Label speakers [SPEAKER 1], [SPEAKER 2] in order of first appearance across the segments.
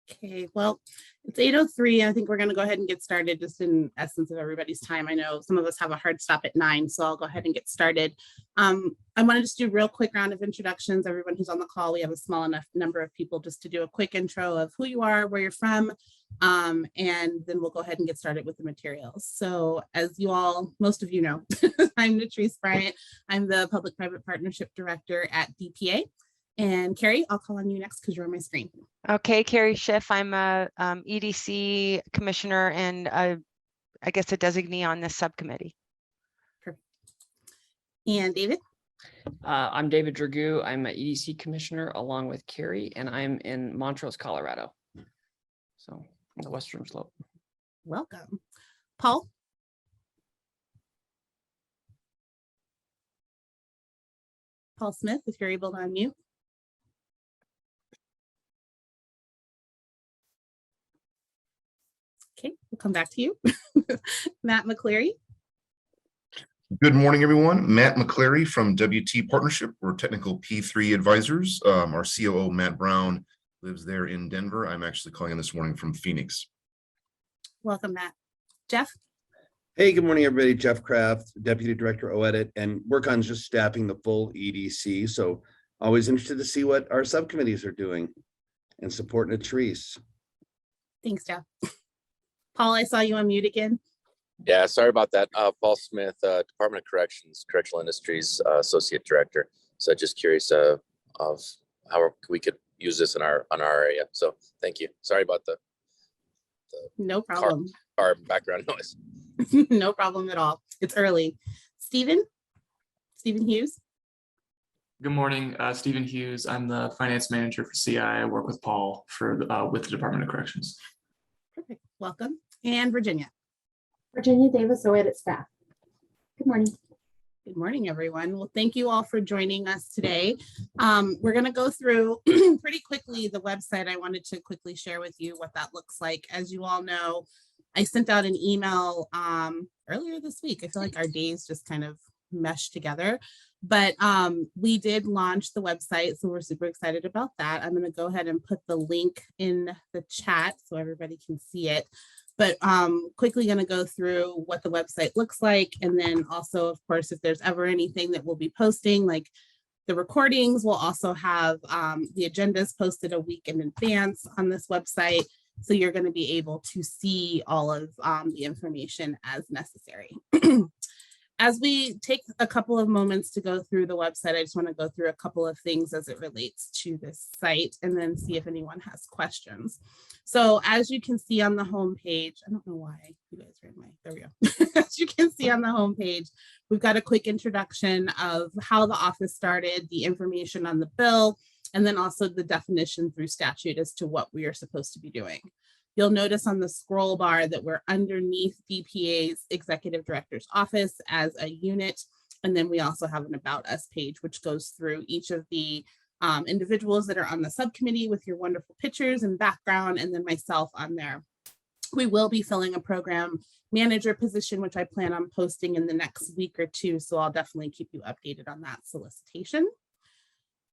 [SPEAKER 1] Okay, well, it's 8:03. I think we're going to go ahead and get started just in essence of everybody's time. I know some of us have a hard stop at 9, so I'll go ahead and get started. I want to just do a real quick round of introductions. Everyone who's on the call, we have a small enough number of people just to do a quick intro of who you are, where you're from, and then we'll go ahead and get started with the materials. So as you all, most of you know, I'm Natrice Bryant. I'm the Public-Private Partnership Director at DPA. And Carrie, I'll call on you next because you're on my screen.
[SPEAKER 2] Okay, Carrie Schiff. I'm a EDC commissioner and I guess a designee on this subcommittee.
[SPEAKER 1] Perfect. And David?
[SPEAKER 3] I'm David Dragoo. I'm an EDC commissioner along with Carrie, and I'm in Montrose, Colorado. So on the western slope.
[SPEAKER 1] Welcome. Paul? Paul Smith, if you're able to unmute. Okay, we'll come back to you. Matt McCleary.
[SPEAKER 4] Good morning, everyone. Matt McCleary from WT Partnership. We're technical P3 advisors. Our COO, Matt Brown, lives there in Denver. I'm actually calling in this morning from Phoenix.
[SPEAKER 1] Welcome, Matt. Jeff?
[SPEAKER 5] Hey, good morning, everybody. Jeff Kraft, Deputy Director OEdit, and work on just staffing the full EDC. So always interested to see what our subcommittees are doing and support Natrice.
[SPEAKER 1] Thanks, Jeff. Paul, I saw you on mute again.
[SPEAKER 6] Yeah, sorry about that. Paul Smith, Department of Corrections, Correctional Industries, Associate Director. So just curious of how we could use this in our area. So thank you. Sorry about the
[SPEAKER 1] no problem.
[SPEAKER 6] Car background noise.
[SPEAKER 1] No problem at all. It's early. Stephen Hughes.
[SPEAKER 7] Good morning, Stephen Hughes. I'm the finance manager for CI. I work with Paul with the Department of Corrections.
[SPEAKER 1] Perfect. Welcome. And Virginia.
[SPEAKER 8] Virginia Davis, OEdit staff. Good morning.
[SPEAKER 1] Good morning, everyone. Well, thank you all for joining us today. We're going to go through pretty quickly the website. I wanted to quickly share with you what that looks like. As you all know, I sent out an email earlier this week. I feel like our days just kind of meshed together, but we did launch the website, so we're super excited about that. I'm going to go ahead and put the link in the chat so everybody can see it. But quickly going to go through what the website looks like. And then also, of course, if there's ever anything that we'll be posting, like the recordings, we'll also have the agendas posted a week in advance on this website. So you're going to be able to see all of the information as necessary. As we take a couple of moments to go through the website, I just want to go through a couple of things as it relates to this site and then see if anyone has questions. So as you can see on the homepage, I don't know why you guys read there we go. As you can see on the homepage, we've got a quick introduction of how the office started, the information on the bill, and then also the definition through statute as to what we are supposed to be doing. You'll notice on the scroll bar that we're underneath DPA's Executive Director's Office as a unit. And then we also have an About Us page, which goes through each of the individuals that are on the subcommittee with your wonderful pictures and background, and then myself on there. We will be filling a program manager position, which I plan on posting in the next week or two. So I'll definitely keep you updated on that solicitation.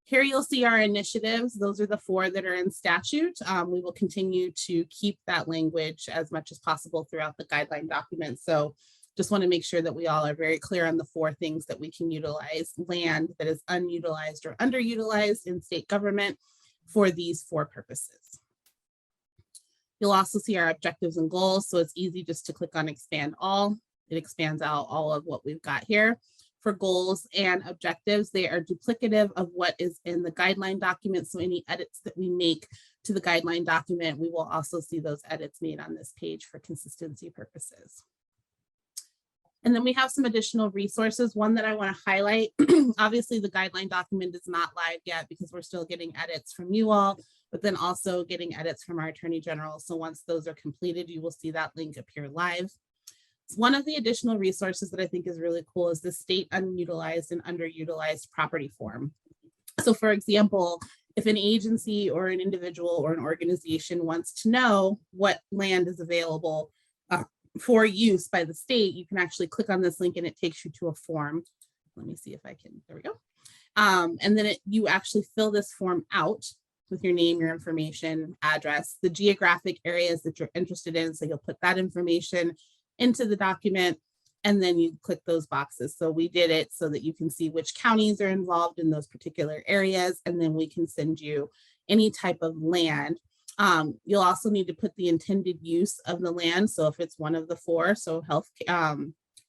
[SPEAKER 1] Here you'll see our initiatives. Those are the 4 that are in statute. We will continue to keep that language as much as possible throughout the guideline document. So just want to make sure that we all are very clear on the 4 things that we can utilize land that is unutilized or underutilized in state government for these 4 purposes. You'll also see our objectives and goals. So it's easy just to click on expand all. It expands out all of what we've got here. For goals and objectives, they are duplicative of what is in the guideline document. So any edits that we make to the guideline document, we will also see those edits made on this page for consistency purposes. And then we have some additional resources. One that I want to highlight, obviously the guideline document is not live yet because we're still getting edits from you all, but then also getting edits from our Attorney General. So once those are completed, you will see that link appear live. One of the additional resources that I think is really cool is the state unutilized and underutilized property form. So for example, if an agency or an individual or an organization wants to know what land is available for use by the state, you can actually click on this link and it takes you to a form. Let me see if I can, there we go. And then you actually fill this form out with your name, your information, address, the geographic areas that you're interested in. So you'll put that information into the document, and then you click those boxes. So we did it so that you can see which counties are involved in those particular areas, and then we can send you any type of land. You'll also need to put the intended use of the land. So if it's one of the four, so health,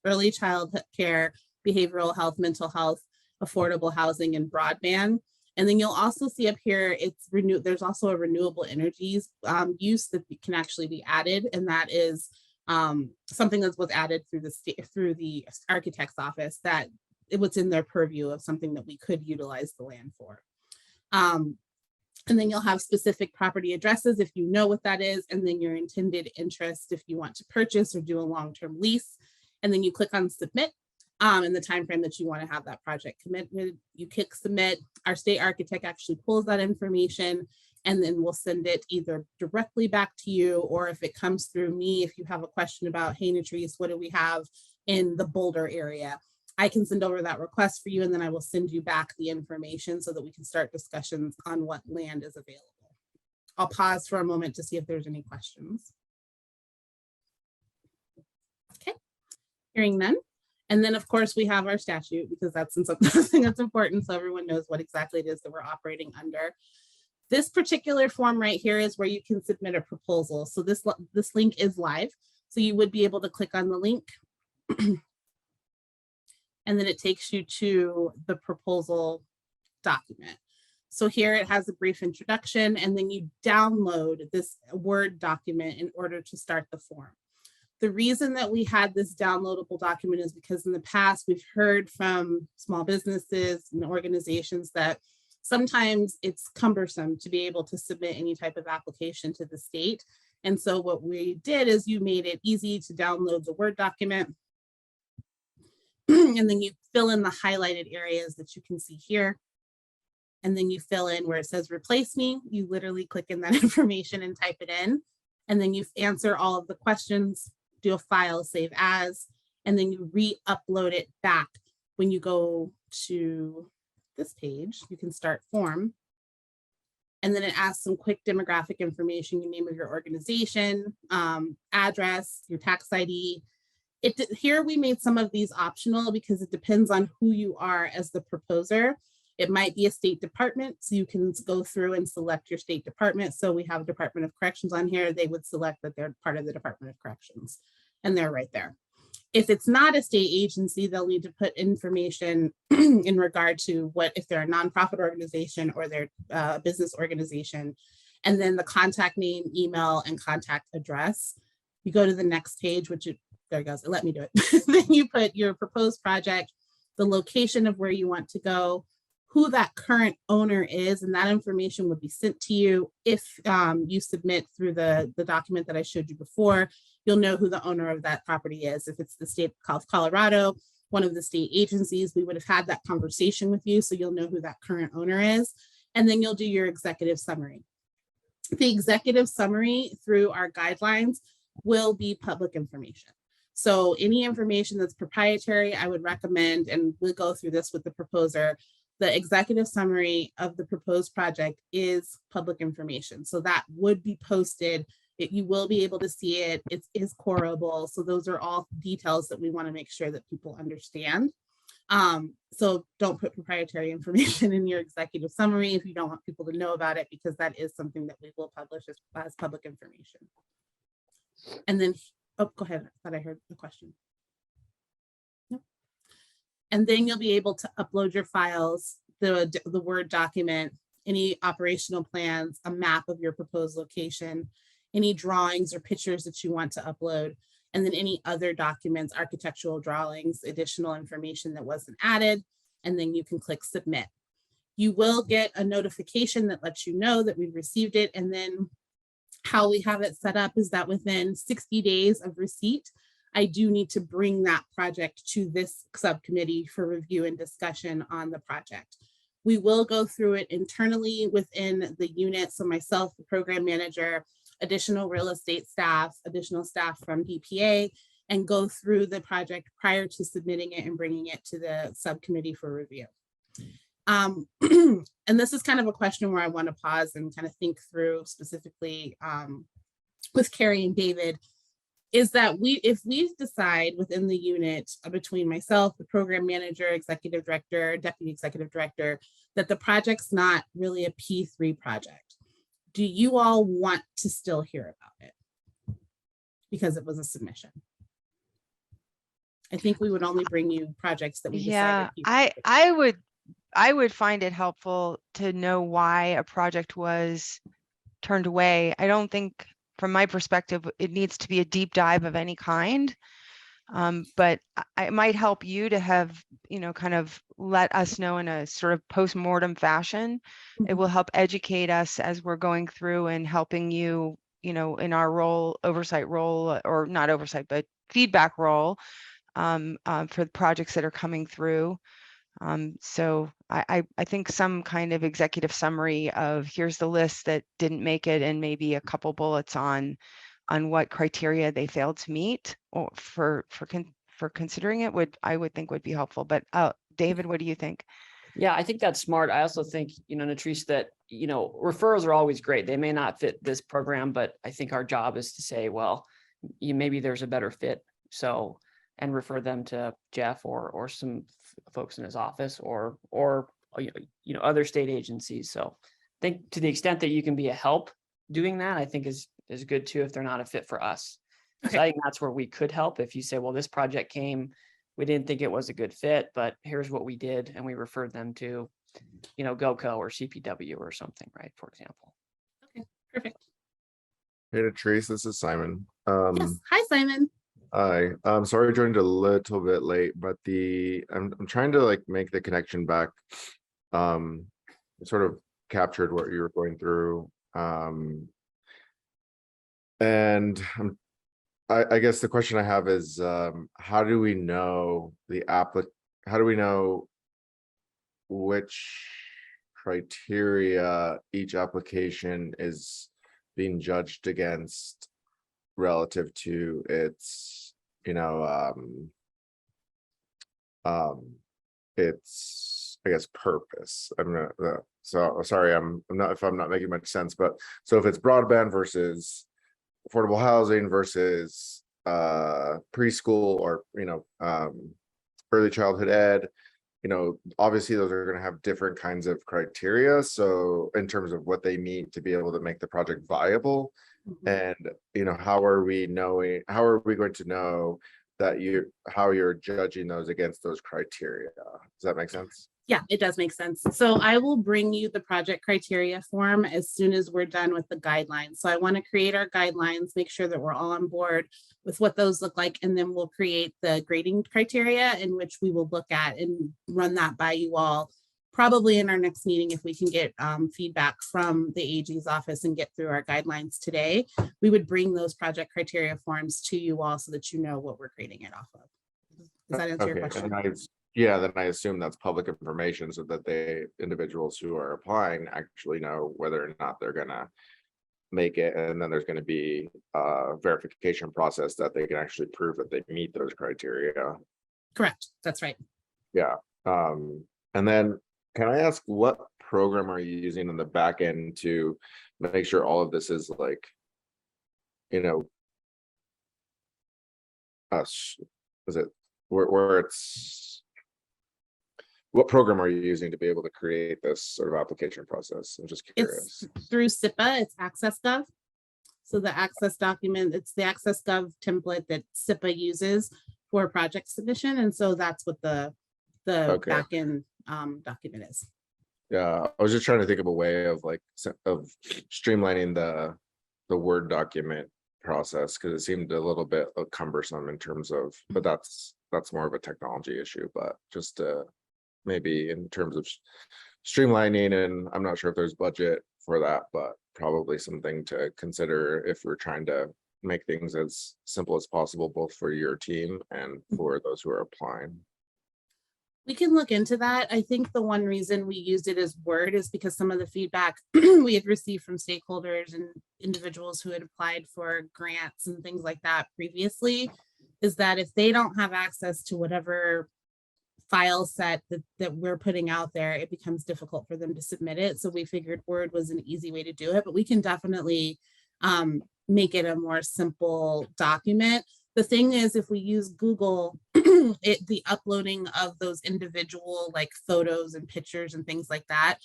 [SPEAKER 1] early child care, behavioral health, mental health, affordable housing, and broadband. And then you'll also see up here, there's also a renewable energies use that can actually be added. And that is something that was added through the architect's office, that it was in their purview of something that we could utilize the land for. And then you'll have specific property addresses if you know what that is, and then your intended interest if you want to purchase or do a long-term lease. And then you click on submit in the time frame that you want to have that project committed. You click submit. Our state architect actually pulls that information, and then we'll send it either directly back to you, or if it comes through me, if you have a question about, hey, Natrice, what do we have in the Boulder area? I can send over that request for you, and then I will send you back the information so that we can start discussions on what land is available. I'll pause for a moment to see if there's any questions. Okay, hearing none. And then of course we have our statute, because that's something that's important, so everyone knows what exactly it is that we're operating under. This particular form right here is where you can submit a proposal. So this link is live. So you would be able to click on the link and then it takes you to the proposal document. So here it has a brief introduction, and then you download this Word document in order to start the form. The reason that we had this downloadable document is because in the past we've heard from small businesses and organizations that sometimes it's cumbersome to be able to submit any type of application to the state. And so what we did is you made it easy to download the Word document. And then you fill in the highlighted areas that you can see here. And then you fill in where it says replace me. You literally click in that information and type it in. And then you answer all of the questions, do a file, save as, and then you re-upload it back. When you go to this page, you can start form. And then it asks some quick demographic information, your name of your organization, address, your tax ID. Here we made some of these optional because it depends on who you are as the proposer. It might be a state department, so you can go through and select your state department. So we have Department of Corrections on here. They would select that they're part of the Department of Corrections, and they're right there. If it's not a state agency, they'll need to put information in regard to if they're a nonprofit organization or they're a business organization, and then the contact name, email, and contact address. You go to the next page, there it goes, let me do it. Then you put your proposed project, the location of where you want to go, who that current owner is, and that information would be sent to you. If you submit through the document that I showed you before, you'll know who the owner of that property is. If it's the state of Colorado, one of the state agencies, we would have had that conversation with you, so you'll know who that current owner is. And then you'll do your executive summary. The executive summary through our guidelines will be public information. So any information that's proprietary, I would recommend, and we'll go through this with the proposer, the executive summary of the proposed project is public information. So that would be posted. You will be able to see it. It is queryable. So those are all details that we want to make sure that people understand. So don't put proprietary information in your executive summary if you don't want people to know about it, because that is something that we will publish as public information. And then, oh, go ahead. I thought I heard the question. Yep. And then you'll be able to upload your files, the Word document, any operational plans, a map of your proposed location, any drawings or pictures that you want to upload, and then any other documents, architectural drawings, additional information that wasn't added, and then you can click submit. You will get a notification that lets you know that we've received it, and then how we have it set up is that within 60 days of receipt, I do need to bring that project to this subcommittee for review and discussion on the project. We will go through it internally within the unit. So myself, the program manager, additional real estate staff, additional staff from DPA, and go through the project prior to submitting it and bringing it to the subcommittee for review. And this is kind of a question where I want to pause and kind of think through specifically with Carrie and David, is that if we decide within the unit between myself, the program manager, executive director, deputy executive director, that the project's not really a P3 project, do you all want to still hear about it? Because it was a submission. I think we would only bring you projects that we
[SPEAKER 2] Yeah,
[SPEAKER 1] decided.
[SPEAKER 2] I would find it helpful to know why a project was turned away. I don't think, from my perspective, it needs to be a deep dive of any kind. But it might help you to have, kind of let us know in a sort of post-mortem fashion. It will help educate us as we're going through and helping you, in our role, oversight role, or not oversight, but feedback role for the projects that are coming through. So I think some kind of executive summary of here's the list that didn't make it, and maybe a couple bullets on what criteria they failed to meet, or for considering it, I would think would be helpful. But David, what do you think?
[SPEAKER 3] Yeah, I think that's smart. I also think, Natrice, that, referrals are always great. They may not fit this program, but I think our job is to say, well, maybe there's a better fit. So, and refer them to Jeff or some folks in his office or other state agencies. So I think to the extent that you can be a help doing that, I think is good too, if they're not a fit for us. So I think that's where we could help. If you say, well, this project came, we didn't think it was a good fit, but here's what we did. And we referred them to, GoCo or CPW or something, right? For example.
[SPEAKER 1] Okay, perfect.
[SPEAKER 9] Hey, Trace, this is Simon.
[SPEAKER 1] Yes. Hi, Simon.
[SPEAKER 9] Hi. I'm sorry I joined a little bit late, but I'm trying to make the connection back. Sort of captured what you were going through. And I guess the question I have is, how do we know how do we know which criteria each application is being judged against relative to its, its, I guess, purpose? I'm not, so sorry, I'm not, if I'm not making much sense, but so if it's broadband versus affordable housing versus preschool or early childhood ed, obviously those are going to have different kinds of criteria, so in terms of what they need to be able to make the project viable. And how are we going to know that how you're judging those against those criteria? Does that make sense?
[SPEAKER 1] Yeah, it does make sense. So I will bring you the project criteria form as soon as we're done with the guidelines. So I want to create our guidelines, make sure that we're all on board with what those look like, and then we'll create the grading criteria in which we will look at and run that by you all, probably in our next meeting. If we can get feedback from the AG's office and get through our guidelines today, we would bring those project criteria forms to you all so that you know what we're grading it off of. Does that answer your question?
[SPEAKER 9] Yeah, then I assume that's public information, so that the individuals who are applying actually know whether or not they're gonna make it, and then there's going to be a verification process that they can actually prove that they meet those criteria.
[SPEAKER 1] Correct, that's right.
[SPEAKER 9] Yeah. And then can I ask, what program are you using in the back end to make sure all of this is is it where it's, what program are you using to be able to create this sort of application process? I'm just curious.
[SPEAKER 1] It's through SIPA, it's AccessGov. So the Access document, it's the AccessGov template that SIPA uses for project submission. And so that's what the backend document is.
[SPEAKER 9] Yeah, I was just trying to think of a way of streamlining the Word document process, because it seemed a little bit cumbersome in terms of, but that's more of a technology issue, but just maybe in terms of streamlining, and I'm not sure if there's budget for that, but probably something to consider if we're trying to make things as simple as possible, both for your team and for those who are applying.
[SPEAKER 1] We can look into that. I think the one reason we used it as Word is because some of the feedback we had received from stakeholders and individuals who had applied for grants and things like that previously is that if they don't have access to whatever file set that we're putting out there, it becomes difficult for them to submit it. So we figured Word was an easy way to do it, but we can definitely make it a more simple document. The thing is, if we use Google, the uploading of those individual like photos and pictures and things like that,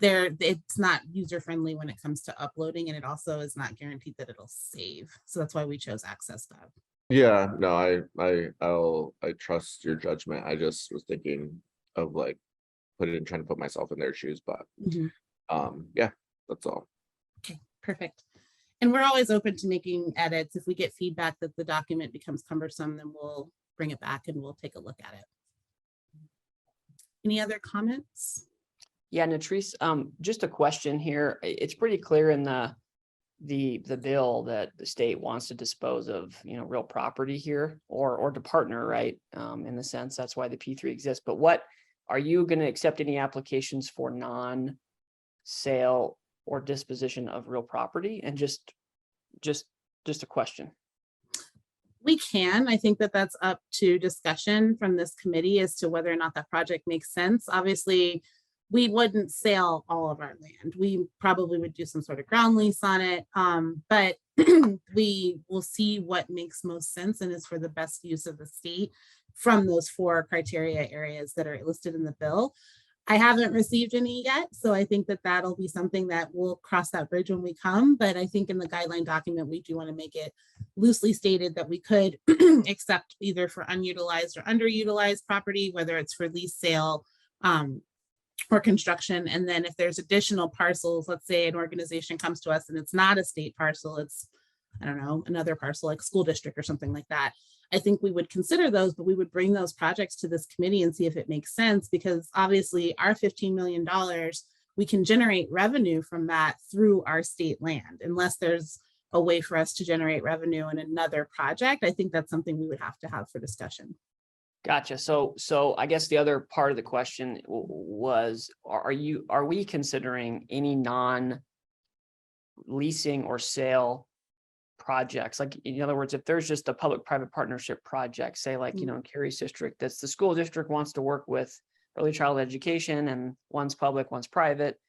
[SPEAKER 1] it's not user friendly when it comes to uploading, and it also is not guaranteed that it'll save. So that's why we chose AccessStab.
[SPEAKER 9] Yeah, no, I trust your judgment. I just was thinking of like trying to put myself in their shoes, but yeah, that's all.
[SPEAKER 1] Okay, perfect. And we're always open to making edits. If we get feedback that the document becomes cumbersome, then we'll bring it back and we'll take a look at it. Any other comments?
[SPEAKER 3] Yeah, Natrice, just a question here. It's pretty clear in the bill that the state wants to dispose of, real property here or to partner, right? In the sense that's why the P3 exists. But what are you going to accept any applications for non-sale or disposition of real property? And just a question.
[SPEAKER 1] We can. I think that that's up to discussion from this committee as to whether or not that project makes sense. Obviously, we wouldn't sell all of our land. We probably would do some sort of ground lease on it, but we will see what makes most sense and is for the best use of the state from those 4 criteria areas that are listed in the bill. I haven't received any yet, so I think that that'll be something that we'll cross that bridge when we come. But I think in the guideline document, we do want to make it loosely stated that we could accept either for unutilized or underutilized property, whether it's for lease, sale, or construction. And then if there's additional parcels, let's say an organization comes to us and it's not a state parcel, it's, I don't know, another parcel like school district or something like that, I think we would consider those, but we would bring those projects to this committee and see if it makes sense, because obviously our $15 million, we can generate revenue from that through our state land. Unless there's a way for us to generate revenue in another project, I think that's something we would have to have for discussion.
[SPEAKER 3] Gotcha. So I guess the other part of the question was, are we considering any non-leasing or sale projects? Like, in other words, if there's just a public-private partnership project, say like, in Carey's district, that's the school district wants to work with early childhood education and one's public, one's private,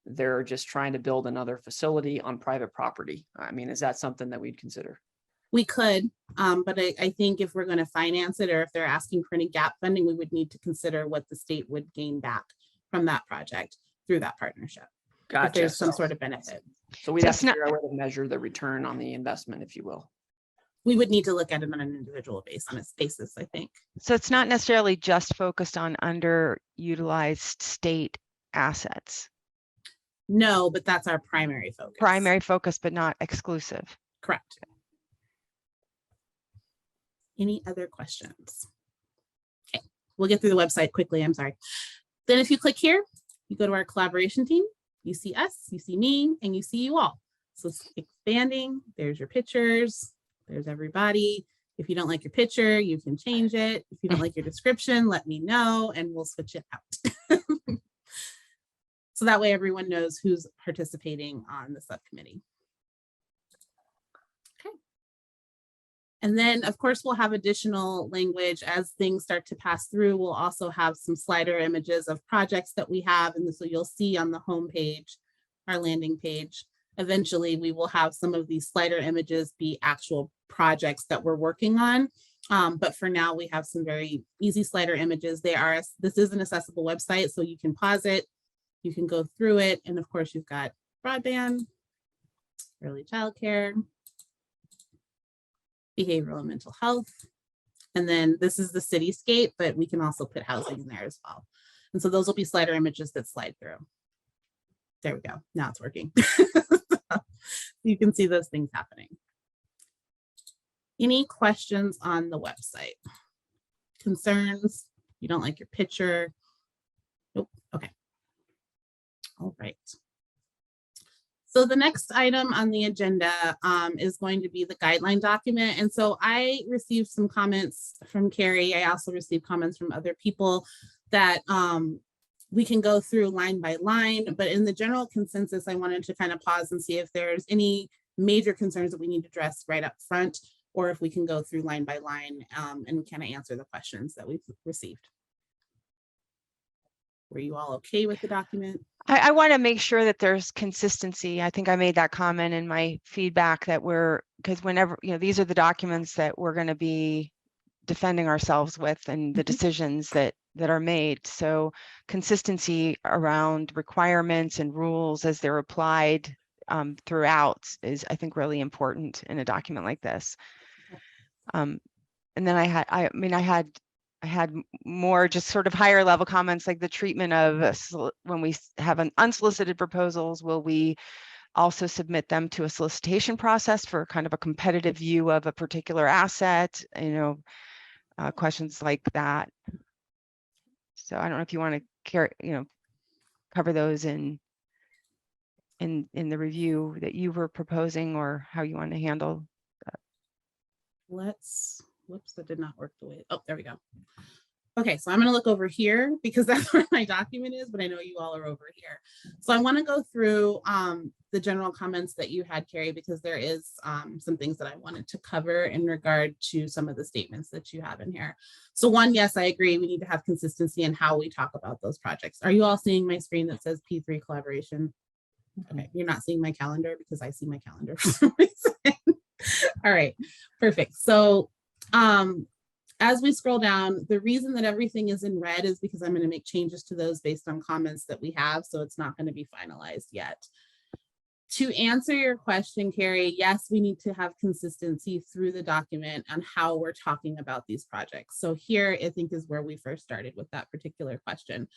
[SPEAKER 3] they're just trying to build another facility on private property. I mean, is that something that we'd consider?
[SPEAKER 1] We could, but I think if we're going to finance it, or if they're asking for any gap funding, we would need to consider what the state would gain back from that project through that partnership.
[SPEAKER 3] Gotcha.
[SPEAKER 1] If there's some sort of benefit.
[SPEAKER 3] So we'd have to figure out a way to measure the return on the investment, if you will.
[SPEAKER 1] We would need to look at it on an individual basis, I think.
[SPEAKER 2] So it's not necessarily just focused on underutilized state assets.
[SPEAKER 1] No, but that's our primary focus.
[SPEAKER 2] Primary focus, but not exclusive.
[SPEAKER 1] Correct. Any other questions? Okay, we'll get through the website quickly. I'm sorry. Then if you click here, you go to our collaboration team. You see us, you see me, and you see you all. So it's expanding. There's your pictures. There's everybody. If you don't like your picture, you can change it. If you don't like your description, let me know and we'll switch it out. So that way everyone knows who's participating on the subcommittee. Okay. And then of course we'll have additional language as things start to pass through. We'll also have some slider images of projects that we have. And so you'll see on the home page, our landing page, eventually we will have some of these slider images be actual projects that we're working on. But for now we have some very easy slider images. This is an accessible website, so you can pause it. You can go through it. And of course, you've got broadband, early childcare, behavioral and mental health. And then this is the cityscape, but we can also put housing in there as well. And so those will be slider images that slide through. There we go. Now it's working. You can see those things happening. Any questions on the website? Concerns? You don't like your picture? Nope. Okay. All right. So the next item on the agenda is going to be the guideline document. And so I received some comments from Carey. I also received comments from other people that we can go through line by line, but in the general consensus, I wanted to kind of pause and see if there's any major concerns that we need to address right up front, or if we can go through line by line and kind of answer the questions that we've received. Were you all okay with the document?
[SPEAKER 2] I want to make sure that there's consistency. I think I made that comment in my feedback that because whenever, these are the documents that we're going to be defending ourselves with and the decisions that are made. So consistency around requirements and rules as they're applied throughout is, I think, really important in a document like this. And then I had more just sort of higher level comments, like the treatment of when we have an unsolicited proposals, will we also submit them to a solicitation process for kind of a competitive view of a particular asset, questions like that. So I don't know if you want to cover those in the review that you were proposing, or how you want to handle.
[SPEAKER 1] Whoops, that did not work the way. Oh, there we go. Okay, so I'm going to look over here because that's where my document is, but I know you all are over here. So I want to go through the general comments that you had, Carrie, because there is some things that I wanted to cover in regard to some of the statements that you have in here. So one, yes, I agree. We need to have consistency in how we talk about those projects. Are you all seeing my screen that says P3 collaboration? Okay, you're not seeing my calendar because I see my calendar for some reason. All right, perfect. So as we scroll down, the reason that everything is in red is because I'm going to make changes to those based on comments that we have. So it's not going to be finalized yet. To answer your question, Carrie, yes, we need to have consistency through the document on how we're talking about these projects. So here, I think, is where we first started with that particular question.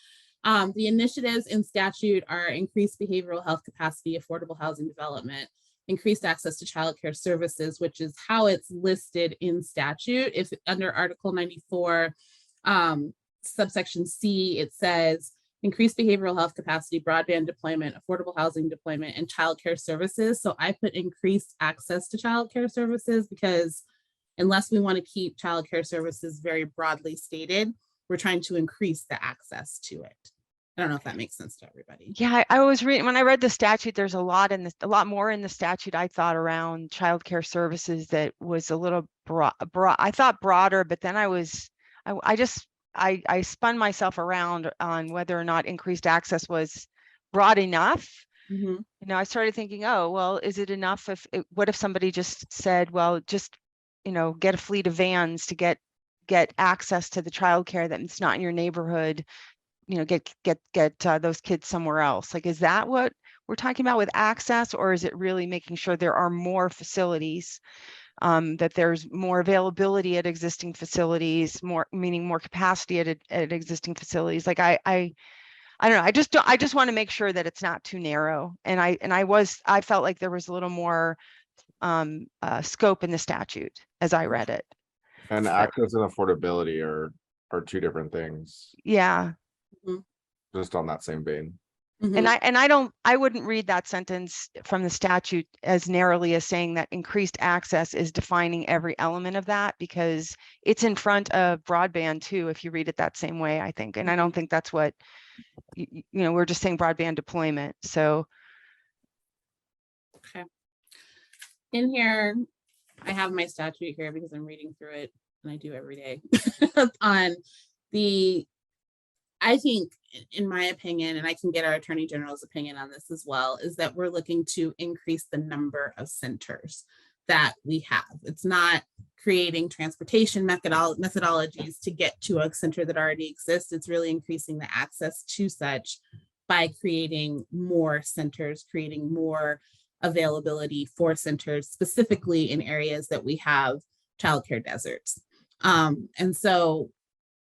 [SPEAKER 1] The initiatives in statute are increased behavioral health capacity, affordable housing development, increased access to childcare services, which is how it's listed in statute. If under Article 94, subsection C, it says increased behavioral health capacity, broadband deployment, affordable housing deployment, and childcare services. So I put increased access to childcare services because unless we want to keep childcare services very broadly stated, we're trying to increase the access to it. I don't know if that makes sense to everybody.
[SPEAKER 2] Yeah, I was reading, when I read the statute, there's a lot more in the statute, I thought, around childcare services that was a little broad. I thought broader, but then I spun myself around on whether or not increased access was broad enough.
[SPEAKER 1] Mm-hmm.
[SPEAKER 2] I started thinking, oh, well, is it enough what if somebody just said, well, just, get a fleet of vans to get access to the childcare that's not in your neighborhood, get those kids somewhere else. Like, is that what we're talking about with access, or is it really making sure there are more facilities, that there's more availability at existing facilities, meaning more capacity at existing facilities? Like, I don't know. I just want to make sure that it's not too narrow. And I felt like there was a little more scope in the statute as I read it.
[SPEAKER 9] And access and affordability are two different things.
[SPEAKER 2] Yeah.
[SPEAKER 9] Just on that same vein.
[SPEAKER 1] Mm-hmm.
[SPEAKER 2] I wouldn't read that sentence from the statute as narrowly as saying that increased access is defining every element of that, because it's in front of broadband too, if you read it that same way, I think. And I don't think that's what, we're just saying broadband deployment. So.
[SPEAKER 1] Okay. In here, I have my statute here because I'm reading through it, and I do every day on I think, in my opinion, and I can get our Attorney General's opinion on this as well, is that we're looking to increase the number of centers that we have. It's not creating transportation methodologies to get to a center that already exists. It's really increasing the access to such by creating more centers, creating more availability for centers, specifically in areas that we have childcare deserts. And so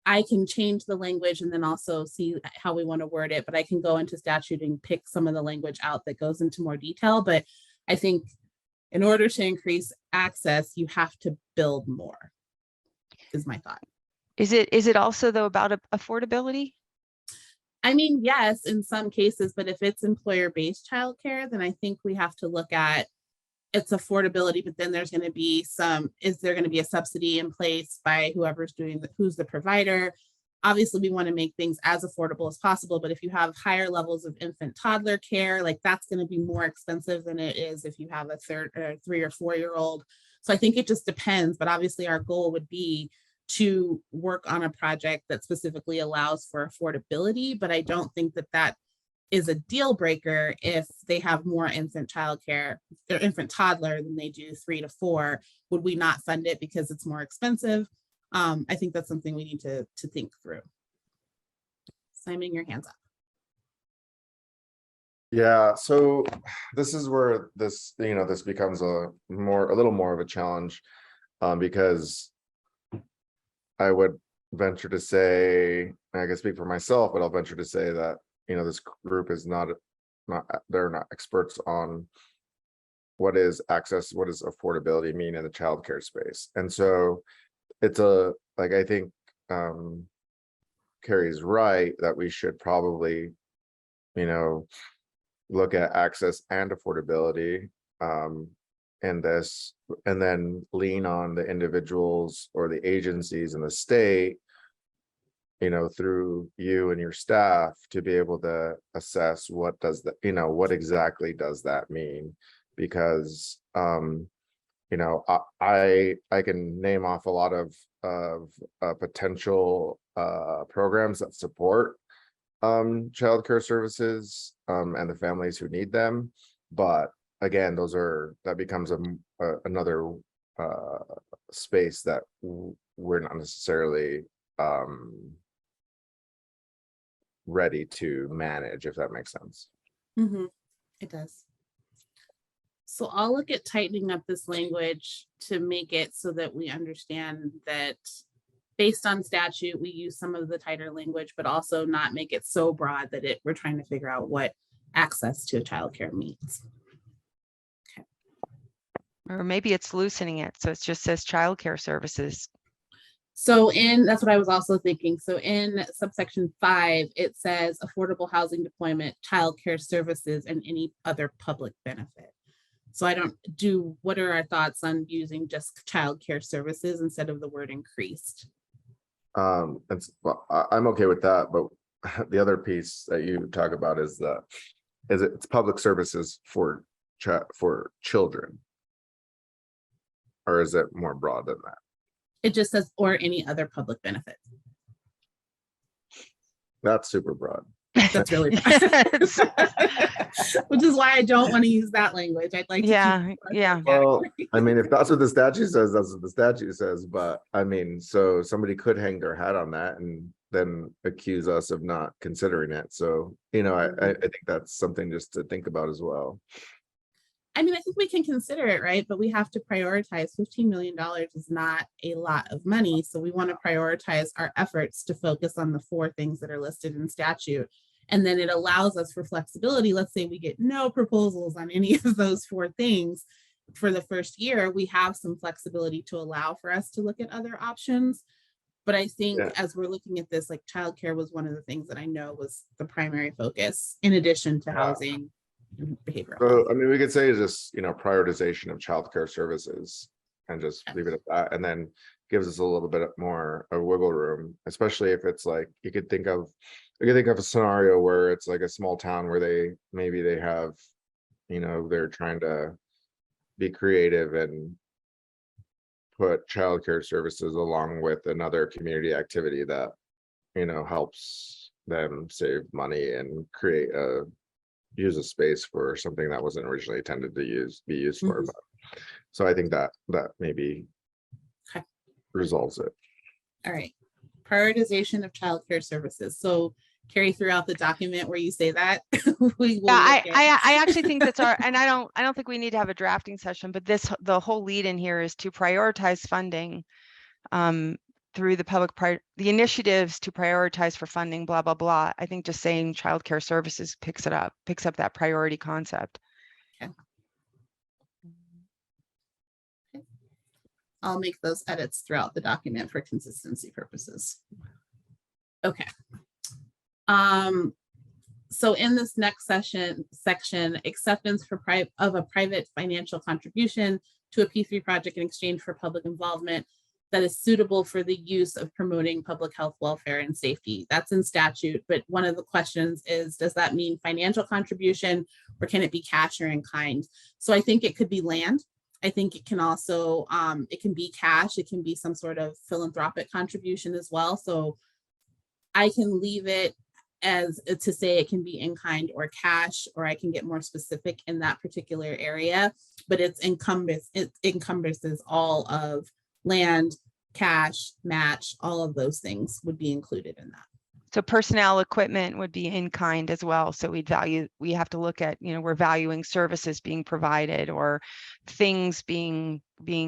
[SPEAKER 1] I can change the language and then also see how we want to word it, but I can go into statute and pick some of the language out that goes into more detail. But I think in order to increase access, you have to build more, is my thought.
[SPEAKER 2] Is it also, though, about affordability?
[SPEAKER 1] I mean, yes, in some cases, but if it's employer-based childcare, then I think we have to look at its affordability, but then there's going to be is there going to be a subsidy in place by whoever's who's the provider? Obviously, we want to make things as affordable as possible, but if you have higher levels of infant toddler care, like that's going to be more expensive than it is if you have a 3 or 4 year old. So I think it just depends, but obviously our goal would be to work on a project that specifically allows for affordability, but I don't think that that is a deal breaker if they have more infant childcare or infant toddler than they do 3 to 4. Would we not fund it because it's more expensive? I think that's something we need to think through. Simon, your hands up.
[SPEAKER 9] Yeah, so this is where this, this becomes a little more of a challenge, because I would venture to say, I can speak for myself, but I'll venture to say that, this group is they're not experts on what is access, what does affordability mean in the childcare space. And so it's I think Carrie's right that we should probably, look at access and affordability in this, and then lean on the individuals or the agencies in the state, through you and your staff to be able to assess what does that, what exactly does that mean? Because I can name off a lot of potential programs that support childcare services and the families who need them, but again, that becomes another space that we're not necessarily ready to manage, if that makes sense.
[SPEAKER 1] Mm-hmm. It does. So I'll look at tightening up this language to make it so that we understand that based on statute, we use some of the tighter language, but also not make it so broad that we're trying to figure out what access to childcare means. Okay.
[SPEAKER 2] Or maybe it's loosening it, so it just says childcare services.
[SPEAKER 1] So that's what I was also thinking. So in subsection 5, it says affordable housing deployment, childcare services, and any other public benefit. So what are our thoughts on using just childcare services instead of the word increased?
[SPEAKER 9] I'm okay with that, but the other piece that you talk about is it's public services for children, or is it more broad than that?
[SPEAKER 1] It just says or any other public benefit.
[SPEAKER 9] That's super broad.
[SPEAKER 1] That's really broad. Which is why I don't want to use that language. I'd like to
[SPEAKER 2] yeah.
[SPEAKER 9] Well, I mean, if that's what the statute says, that's what the statute says. But I mean, so somebody could hang their hat on that and then accuse us of not considering it. So, I think that's something just to think about as well.
[SPEAKER 1] I mean, I think we can consider it, right? But we have to prioritize. $15 million is not a lot of money. So we want to prioritize our efforts to focus on the 4 things that are listed in statute. And then it allows us for flexibility. Let's say we get no proposals on any of those 4 things for the first year. We have some flexibility to allow for us to look at other options. But I think as we're looking at this, like childcare was one of the things that I know was the primary focus, in addition to housing. Behavioral.
[SPEAKER 9] So I mean, we could say just prioritization of childcare services and just leave it at that, and then gives us a little bit more of wiggle room, especially if it's like you could think of a scenario where it's like a small town where they have they're trying to be creative and put childcare services along with another community activity that helps them save money and use a space for something that wasn't originally intended to be used for. But, so I think that maybe resolves it.
[SPEAKER 1] All right. Prioritization of childcare services. So Carrie, throughout the document where you say that,
[SPEAKER 2] I actually think that's and I don't think we need to have a drafting session, but the whole lead in here is to prioritize funding through the initiatives to prioritize for funding, blah, blah, blah. I think just saying childcare services picks up that priority concept.
[SPEAKER 1] Okay. I'll make those edits throughout the document for consistency purposes. Okay. So in this next section, acceptance of a private financial contribution to a P3 project in exchange for public involvement that is suitable for the use of promoting public health, welfare, and safety. That's in statute, but one of the questions is, does that mean financial contribution or can it be cash or in kind? So I think it could be land. I think it can also, it can be cash, it can be some sort of philanthropic contribution as well. So I can leave it as to say it can be in kind or cash, or I can get more specific in that particular area, but it encompasses all of land, cash, match, all of those things would be included in that.
[SPEAKER 2] So personnel equipment would be in kind as well. So we have to look at, we're valuing services being provided or things being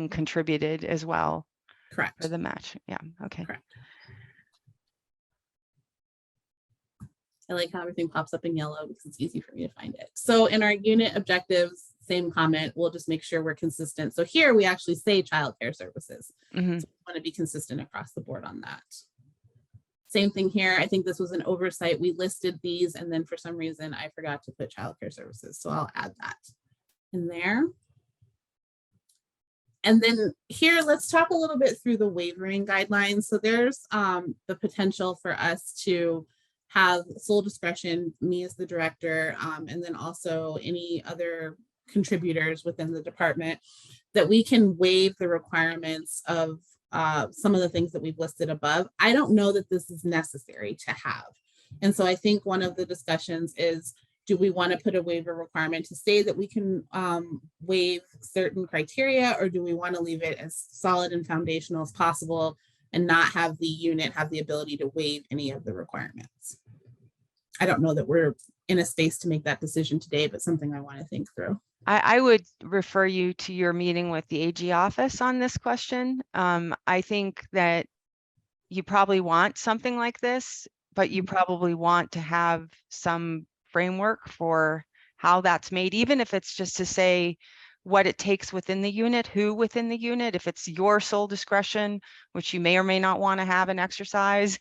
[SPEAKER 2] contributed as well
[SPEAKER 1] Correct.
[SPEAKER 2] for the match. Yeah, okay.
[SPEAKER 1] Correct. I like how everything pops up in yellow because it's easy for me to find it. So in our unit objectives, same comment, we'll just make sure we're consistent. So here we actually say childcare services.
[SPEAKER 2] Mhm.
[SPEAKER 1] So we want to be consistent across the board on that. Same thing here. I think this was an oversight. We listed these and then for some reason I forgot to put childcare services. So I'll add that in there. And then here, let's talk a little bit through the wavering guidelines. So there's the potential for us to have sole discretion, me as the director, and then also any other contributors within the department, that we can waive the requirements of some of the things that we've listed above. I don't know that this is necessary to have. And so I think one of the discussions is, do we want to put a waiver requirement to say that we can waive certain criteria, or do we want to leave it as solid and foundational as possible and not have the unit have the ability to waive any of the requirements? I don't know that we're in a space to make that decision today, but something I want to think through.
[SPEAKER 2] I would refer you to your meeting with the AG office on this question. I think that you probably want something like this, but you probably want to have some framework for how that's made, even if it's just to say what it takes within the unit, who within the unit, if it's your sole discretion, which you may or may not want to have an exercise.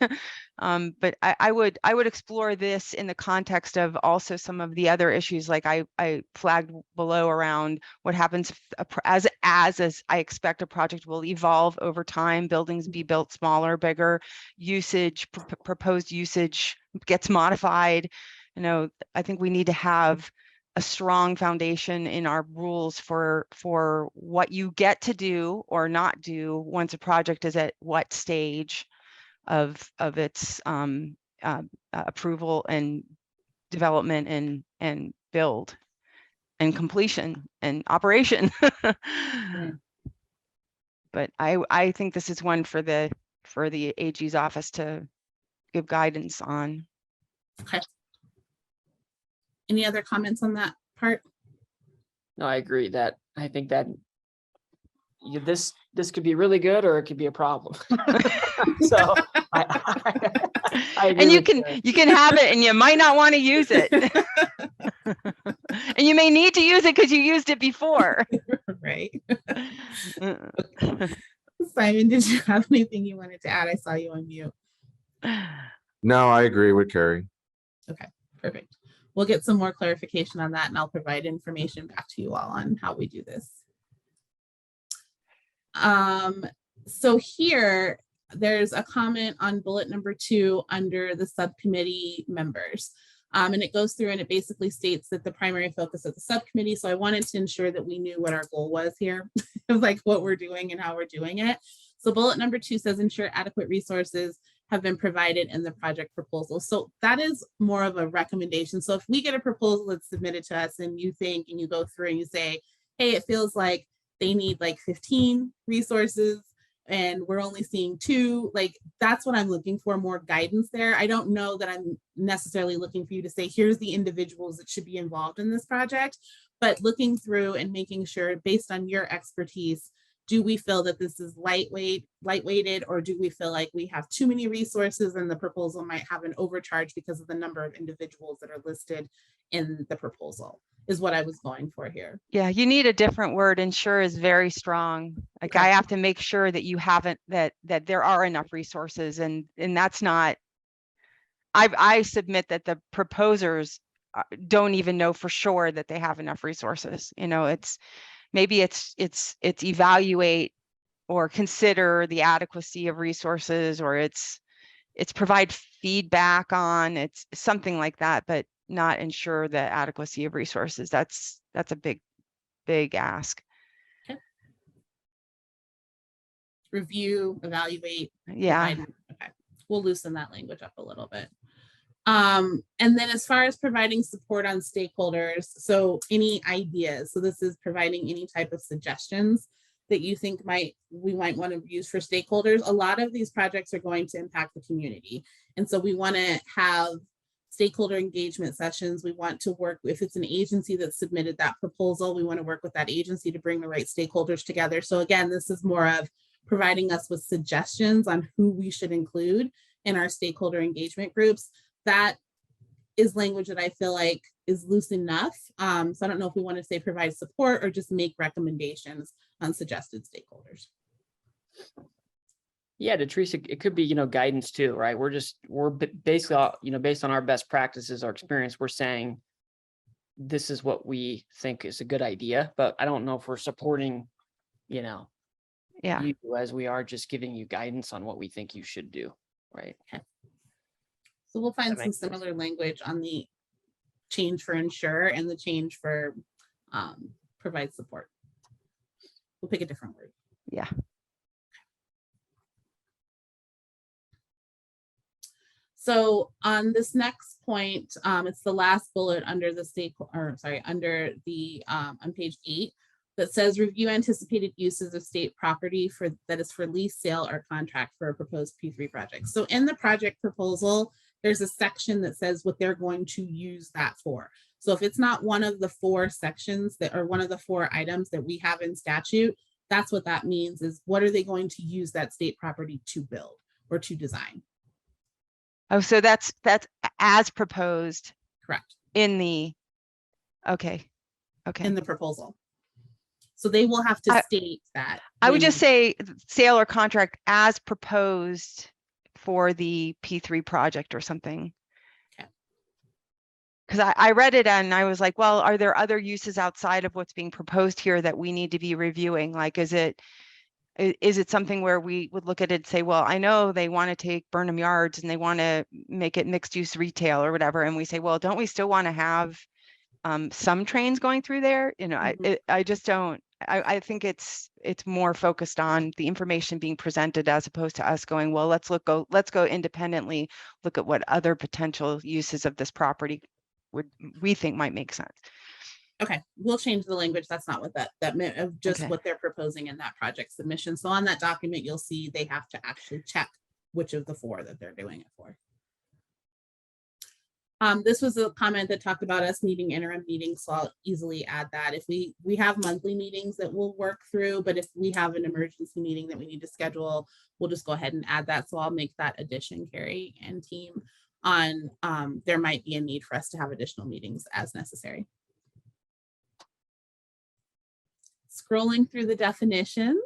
[SPEAKER 2] But I would explore this in the context of also some of the other issues, like I flagged below around what happens as I expect a project will evolve over time, buildings be built smaller, bigger, usage, proposed usage gets modified. I think we need to have a strong foundation in our rules for what you get to do or not do once a project is at what stage of its approval and development and build and completion and operation. But I think this is one for the AG's office to give guidance on.
[SPEAKER 1] Okay. Any other comments on that part?
[SPEAKER 3] No, I agree that I think that this could be really good or it could be a problem. So I agree
[SPEAKER 2] and you
[SPEAKER 3] with
[SPEAKER 2] can have it and you might not want to use it. And you may need to use it because you used it before.
[SPEAKER 1] Right. Simon, did you have anything you wanted to add? I saw you on mute.
[SPEAKER 9] No, I agree with Carrie.
[SPEAKER 1] Okay, perfect. We'll get some more clarification on that and I'll provide information back to you all on how we do this. So here, there's a comment on bullet number 2 under the subcommittee members. And it goes through and it basically states that the primary focus of the subcommittee. So I wanted to ensure that we knew what our goal was here, like what we're doing and how we're doing it. So bullet number 2 says ensure adequate resources have been provided in the project proposal. So that is more of a recommendation. So if we get a proposal that's submitted to us and you think, and you go through and you say, hey, it feels like they need like 15 resources and we're only seeing 2, like that's what I'm looking for, more guidance there. I don't know that I'm necessarily looking for you to say, here's the individuals that should be involved in this project, but looking through and making sure based on your expertise, do we feel that this is lightweighted, or do we feel like we have too many resources and the proposal might have an overcharge because of the number of individuals that are listed in the proposal, is what I was going for here.
[SPEAKER 2] Yeah, you need a different word. Ensure is very strong. Like
[SPEAKER 1] Okay.
[SPEAKER 2] I have to make sure that you haven't, that there are enough resources, and that's not, I submit that the proposers don't even know for sure that they have enough resources. It's maybe it's evaluate or consider the adequacy of resources, or it's provide feedback on, it's something like that, but not ensure the adequacy of resources. That's a big ask.
[SPEAKER 1] Okay. Review, evaluate.
[SPEAKER 2] Yeah.
[SPEAKER 1] provide- Okay, we'll loosen that language up a little bit. And then as far as providing support on stakeholders, so any ideas, so this is providing any type of suggestions that you think we might want to use for stakeholders. A lot of these projects are going to impact the community. And so we want to have stakeholder engagement sessions. We want to work, if it's an agency that submitted that proposal, we want to work with that agency to bring the right stakeholders together. So again, this is more of providing us with suggestions on who we should include in our stakeholder engagement groups. That is language that I feel like is loose enough. So I don't know if we want to say provide support or just make recommendations on suggested stakeholders.
[SPEAKER 3] Yeah, Teresa, it could be, guidance too, right? We're basically, based on our best practices, our experience, we're saying this is what we think is a good idea, but I don't know if we're supporting,
[SPEAKER 2] Yeah.
[SPEAKER 3] you as we are just giving you guidance on what we think you should do, right?
[SPEAKER 1] Okay. So we'll find
[SPEAKER 3] That
[SPEAKER 1] some
[SPEAKER 3] makes sense.
[SPEAKER 1] similar language on the change for ensure and the change for provide support. We'll pick a different word.
[SPEAKER 2] Yeah.
[SPEAKER 1] So on this next point, it's the last bullet under the on page 8 that says review anticipated uses of state property that is for lease, sale, or contract for a proposed P3 project. So in the project proposal, there's a section that says what they're going to use that for. So if it's not one of the 4 sections that are one of the 4 items that we have in statute, that's what that means, is what are they going to use that state property to build or to design?
[SPEAKER 2] Oh, so that's as proposed
[SPEAKER 1] Correct.
[SPEAKER 2] in the, okay.
[SPEAKER 1] In the proposal. So they will have to state that.
[SPEAKER 2] I would just say sale or contract as proposed for the P3 project or something.
[SPEAKER 1] Okay.
[SPEAKER 2] Because I read it and I was like, well, are there other uses outside of what's being proposed here that we need to be reviewing? Like, is it something where we would look at it and say, well, I know they want to take Burnham Yards and they want to make it mixed use retail or whatever. And we say, well, don't we still want to have some trains going through there? I just don't, I think it's more focused on the information being presented as opposed to us going, well, let's go independently, look at what other potential uses of this property we think might make sense.
[SPEAKER 1] Okay, we'll change the language. That's not what that meant, of just
[SPEAKER 2] Okay.
[SPEAKER 1] what they're proposing in that project submission. So on that document, you'll see they have to actually check which of the 4 that they're doing it for. This was a comment that talked about us needing interim meetings, so I'll easily add that. If we have monthly meetings that we'll work through, but if we have an emergency meeting that we need to schedule, we'll just go ahead and add that. So I'll make that addition, Carrie and team, on there might be a need for us to have additional meetings as necessary. Scrolling through the definitions.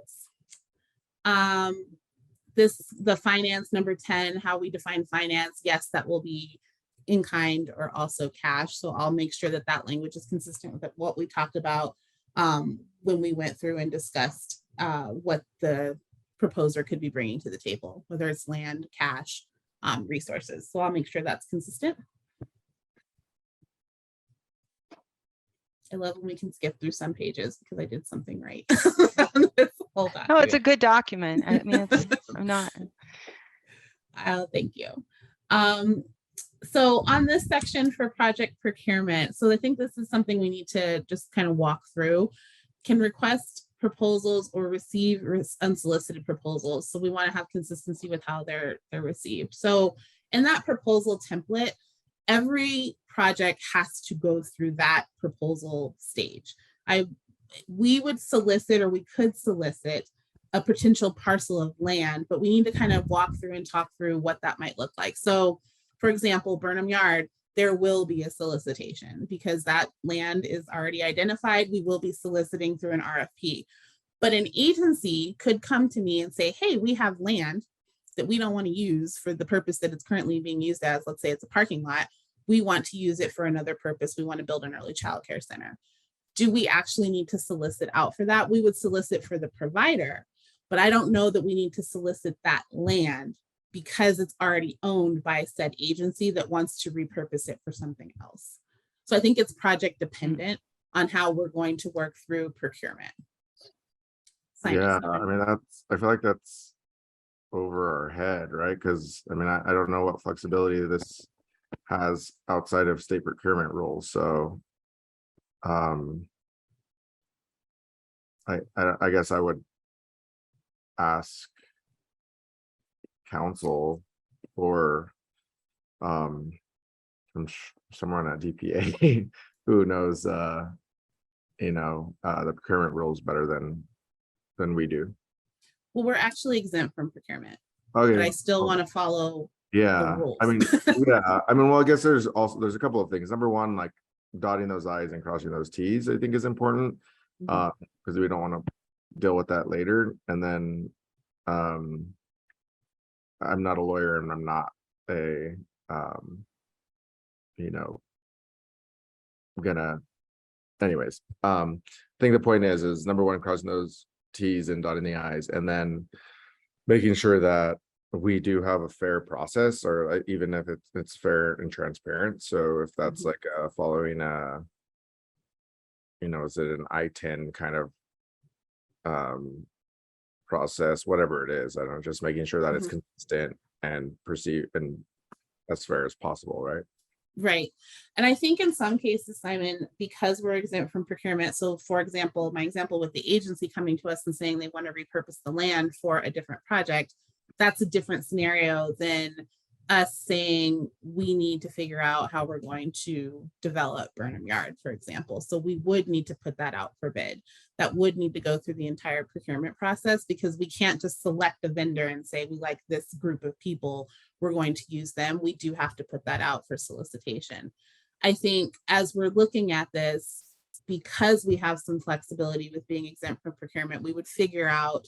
[SPEAKER 1] The finance number 10, how we define finance. Yes, that will be in kind or also cash. So I'll make sure that that language is consistent with what we talked about when we went through and discussed what the proposer could be bringing to the table, whether it's land, cash, resources. So I'll make sure that's consistent. I love when we can skip through some pages because I did something right.
[SPEAKER 2] No, it's a good document. I mean, I'm not.
[SPEAKER 1] Thank you. So on this section for project procurement, so I think this is something we need to just kind of walk through. Can request proposals or receive unsolicited proposals. So we want to have consistency with how they're received. So in that proposal template, every project has to go through that proposal stage. We would solicit, or we could solicit, a potential parcel of land, but we need to kind of walk through and talk through what that might look like. So for example, Burnham Yard, there will be a solicitation because that land is already identified. We will be soliciting through an RFP, but an agency could come to me and say, hey, we have land that we don't want to use for the purpose that it's currently being used as. Let's say it's a parking lot. We want to use it for another purpose. We want to build an early childcare center. Do we actually need to solicit out for that? We would solicit for the provider, but I don't know that we need to solicit that land because it's already owned by said agency that wants to repurpose it for something else. So I think it's project dependent on how we're going to work through procurement.
[SPEAKER 9] Yeah,
[SPEAKER 1] signage.
[SPEAKER 9] I mean, I feel like that's over our head, right? Because I mean, I don't know what flexibility this has outside of state procurement rules, so I guess I would ask council or from someone at DPA who knows the procurement rules better than we do.
[SPEAKER 1] Well, we're actually exempt from procurement, but I
[SPEAKER 9] Okay.
[SPEAKER 1] still want to follow
[SPEAKER 9] Yeah,
[SPEAKER 1] rules.
[SPEAKER 9] I mean, yeah, I mean, well, I guess there's a couple of things. Number one, like dotting those i's and crossing those t's, I think is important.
[SPEAKER 1] Mhm.
[SPEAKER 9] Because we don't want to deal with that later. And then I'm not a lawyer and I'm not a gonna anyways. I think the point is number one, crossing those t's and dotting the i's, and then making sure that we do have a fair process, or even if it's fair and transparent. So if that's like following is it an I-10 kind of process, whatever it is, I don't know, just making sure that it's consistent and perceived and as fair as possible, right?
[SPEAKER 1] Right. And I think in some cases, Simon, because we're exempt from procurement, so for example, my example with the agency coming to us and saying they want to repurpose the land for a different project, that's a different scenario than us saying we need to figure out how we're going to develop Burnham Yard, for example. So we would need to put that out for bid. That would need to go through the entire procurement process, because we can't just select a vendor and say we like this group of people, we're going to use them. We do have to put that out for solicitation. I think as we're looking at this, because we have some flexibility with being exempt from procurement, we would figure out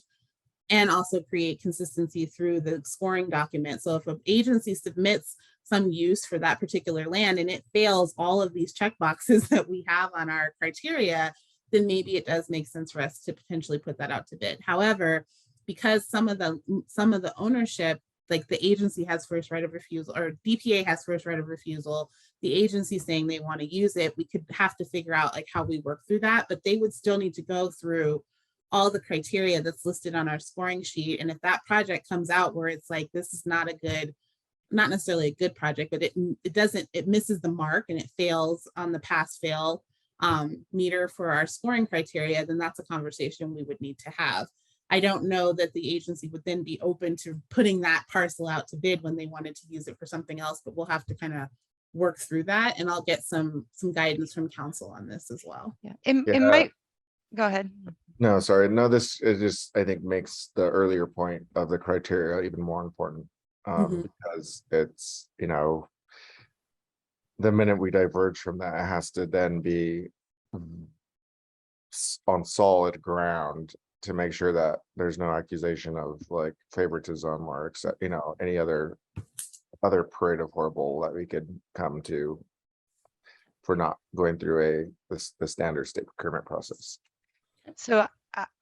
[SPEAKER 1] and also create consistency through the scoring document. So if an agency submits some use for that particular land and it fails all of these checkboxes that we have on our criteria, then maybe it does make sense for us to potentially put that out to bid. However, because some of the ownership, like the agency has first right of refusal, or DPA has first right of refusal, the agency saying they want to use it, we could have to figure out like how we work through that, but they would still need to go through all the criteria that's listed on our scoring sheet. And if that project comes out where it's like, this is not necessarily a good project, but it misses the mark and it fails on the pass fail meter for our scoring criteria, then that's a conversation we would need to have. I don't know that the agency would then be open to putting that parcel out to bid when they wanted to use it for something else, but we'll have to kind of work through that, and I'll get some guidance from council on this as well.
[SPEAKER 2] Yeah, it might, go ahead.
[SPEAKER 9] No, sorry. No, this is just, I think, makes the earlier point of the criteria even more important. Because it's, the minute we diverge from that, it has to then be on solid ground to make sure that there's no accusation of like favoritism or except, any other parade of horrible that we could come to for not going through the standard state procurement process.
[SPEAKER 2] So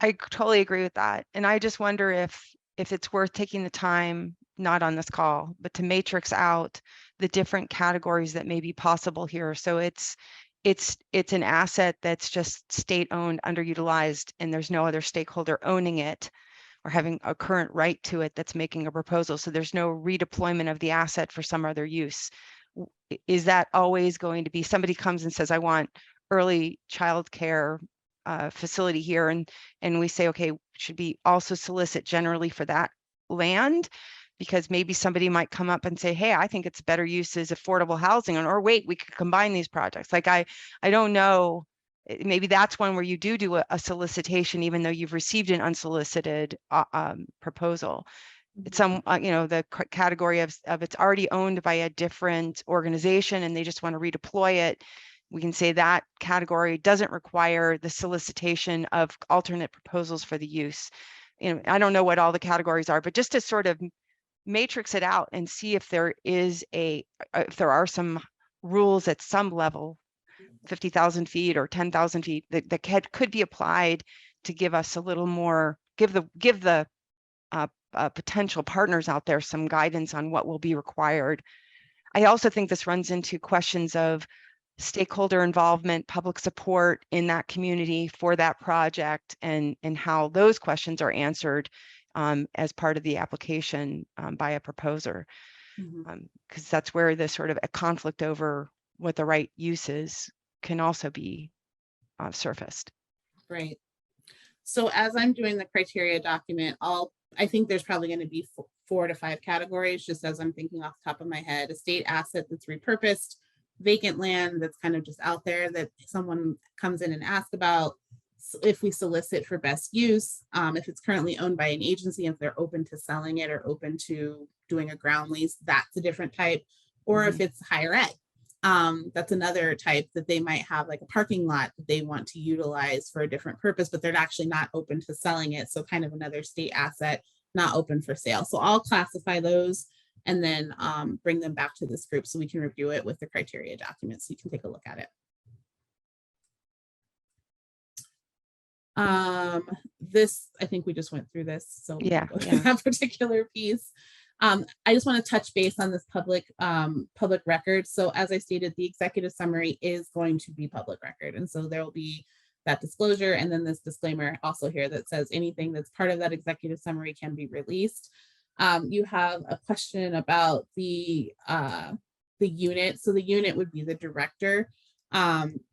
[SPEAKER 2] I totally agree with that. And I just wonder if it's worth taking the time, not on this call, but to matrix out the different categories that may be possible here. So it's an asset that's just state owned, underutilized, and there's no other stakeholder owning it or having a current right to it that's making a proposal. So there's no redeployment of the asset for some other use. Is that always going to be, somebody comes and says, I want early childcare facility here, and we say, okay, should we also solicit generally for that land? Because maybe somebody might come up and say, hey, I think it's better use as affordable housing, or wait, we could combine these projects. Like I don't know, maybe that's one where you do a solicitation even though you've received an unsolicited proposal. It's some the category of it's already owned by a different organization and they just want to redeploy it. We can say that category doesn't require the solicitation of alternate proposals for the use. I don't know what all the categories are, but just to sort of matrix it out and see if there are some rules at some level, 50,000 feet or 10,000 feet that could be applied to give us a little more, give the potential partners out there some guidance on what will be required. I also think this runs into questions of stakeholder involvement, public support in that community for that project, and how those questions are answered as part of the application by a proposer. Because that's where the sort of a conflict over what the right use is can also be surfaced.
[SPEAKER 1] Right. So as I'm doing the criteria document, I think there's probably going to be 4 to 5 categories, just as I'm thinking off the top of my head. A state asset that's repurposed, vacant land that's kind of just out there that someone comes in and asks about. So if we solicit for best use, if it's currently owned by an agency, if they're open to selling it or open to doing a ground lease, that's a different type. Or if it's higher ed, that's another type that they might have, like a parking lot that they want to utilize for a different purpose, but they're actually not open to selling it. So kind of another state asset, not open for sale. So I'll classify those and then bring them back to this group so we can review it with the criteria document so you can take a look at it. This, I think we just went through this, so
[SPEAKER 2] Yeah,
[SPEAKER 1] we'll go through that particular piece. I just want to touch base on this public record. So as I stated, the executive summary is going to be public record, and so there will be that disclosure and then this disclaimer also here that says anything that's part of that executive summary can be released. You have a question about the unit. So the unit would be the director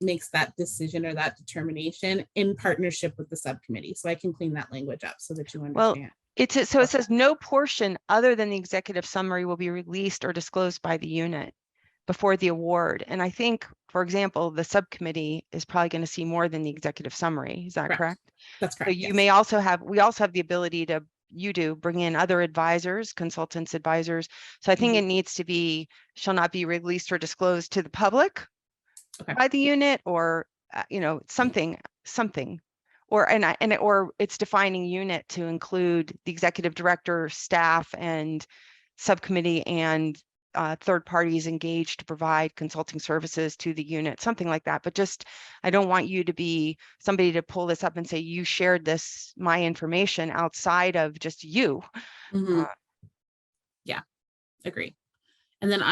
[SPEAKER 1] makes that decision or that determination in partnership with the subcommittee. So I can clean that language up so that you understand.
[SPEAKER 2] Well, it says no portion other than the executive summary will be released or disclosed by the unit before the award. And I think, for example, the subcommittee is probably going to see more than the executive summary. Is that correct?
[SPEAKER 1] That's correct.
[SPEAKER 2] So you may also have, we also have the ability to, bring in other advisors, consultants, advisors. So I think it needs to be, shall not be released or disclosed to the public by the unit, or, something, or it's defining unit to include the executive director, staff, and subcommittee, and third parties engaged to provide consulting services to the unit, something like that. But just, I don't want you to be somebody to pull this up and say, you shared my information outside of just you.
[SPEAKER 1] Yeah, agree. And then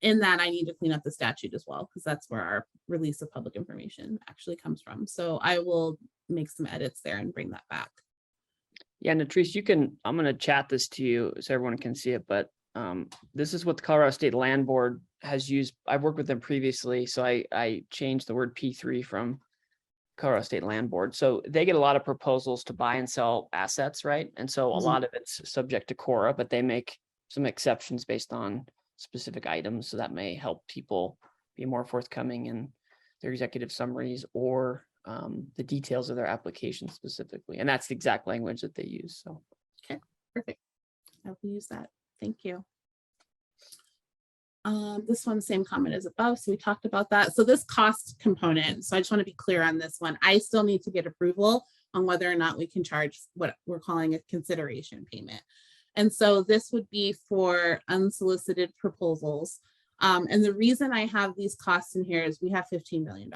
[SPEAKER 1] in that, I need to clean up the statute as well, because that's where our release of public information actually comes from. So I will make some edits there and bring that back.
[SPEAKER 3] Yeah, Natrice, I'm going to chat this to you so everyone can see it, but this is what the Colorado State Land Board has used. I've worked with them previously, so I changed the word P3 from Colorado State Land Board. So they get a lot of proposals to buy and sell assets, right? And so a lot of it's subject to CORA, but they make some exceptions based on specific items. So that may help people be more forthcoming in their executive summaries or the details of their application specifically. And that's the exact language that they use. So,
[SPEAKER 1] okay, perfect. I will use that. Thank you. This one, same comment as above. So we talked about that. So this cost component. So I just want to be clear on this one. I still need to get approval on whether or not we can charge what we're calling a consideration payment. And so this would be for unsolicited proposals. And the reason I have these costs in here is we have $15 million.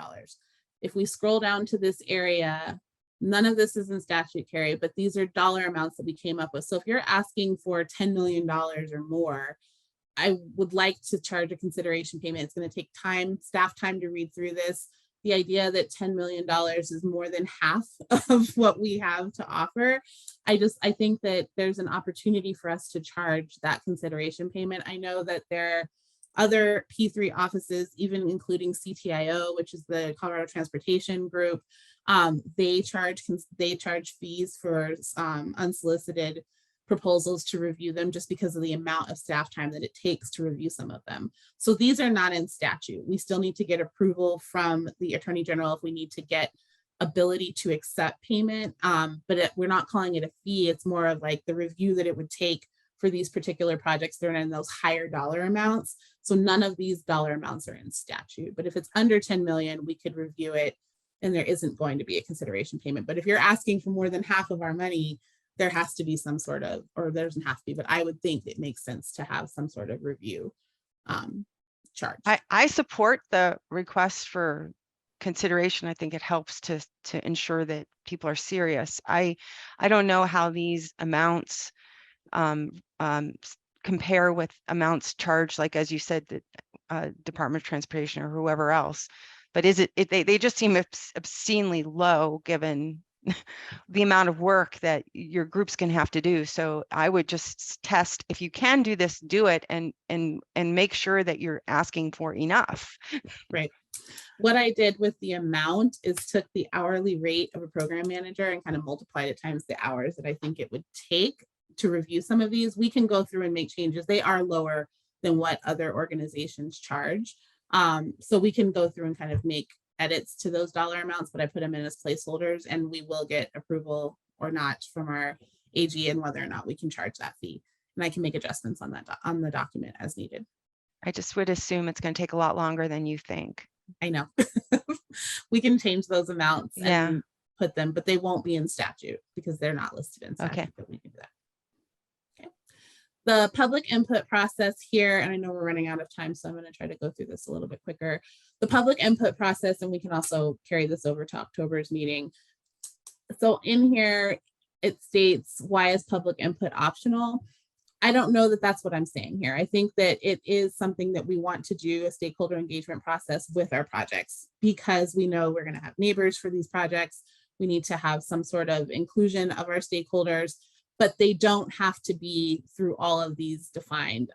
[SPEAKER 1] If we scroll down to this area, none of this is in statute, Carrie, but these are dollar amounts that we came up with. So if you're asking for $10 million or more, I would like to charge a consideration payment. It's going to take time, staff time to read through this. The idea that $10 million is more than half of what we have to offer. I think that there's an opportunity for us to charge that consideration payment. I know that there are other P3 offices, even including CTIO, which is the Colorado Transportation Group. They charge fees for unsolicited proposals to review them just because of the amount of staff time that it takes to review some of them. So these are not in statute. We still need to get approval from the Attorney General if we need to get ability to accept payment. But we're not calling it a fee. It's more of like the review that it would take for these particular projects. They're in those higher dollar amounts. So none of these dollar amounts are in statute. But if it's under 10 million, we could review it and there isn't going to be a consideration payment. But if you're asking for more than half of our money, there has to be some sort of, or there doesn't have to be, but I would think it makes sense to have some sort of review charge.
[SPEAKER 2] I support the request for consideration. I think it helps to ensure that people are serious. I don't know how these amounts compare with amounts charged, like as you said, that Department of Transportation or whoever else. But they just seem obscenely low given the amount of work that your groups can have to do. So I would just test, if you can do this, do it and make sure that you're asking for enough.
[SPEAKER 1] Right. What I did with the amount is took the hourly rate of a program manager and kind of multiplied it times the hours that I think it would take to review some of these. We can go through and make changes. They are lower than what other organizations charge. So we can go through and kind of make edits to those dollar amounts, but I put them in as placeholders, and we will get approval or not from our AG and whether or not we can charge that fee. And I can make adjustments on that on the document as needed.
[SPEAKER 2] I just would assume it's going to take a lot longer than you think.
[SPEAKER 1] I know. We can change those amounts
[SPEAKER 2] Yeah.
[SPEAKER 1] and put them, but they won't be in statute because they're not listed in statute.
[SPEAKER 2] Okay.
[SPEAKER 1] But we can do that. Okay. The public input process here, and I know we're running out of time, so I'm going to try to go through this a little bit quicker. The public input process, and we can also carry this over to October's meeting. So in here, it states, why is public input optional? I don't know that that's what I'm saying here. I think that it is something that we want to do, a stakeholder engagement process with our projects, because we know we're going to have neighbors for these projects. We need to have some sort of inclusion of our stakeholders, but they don't have to be through all of these defined.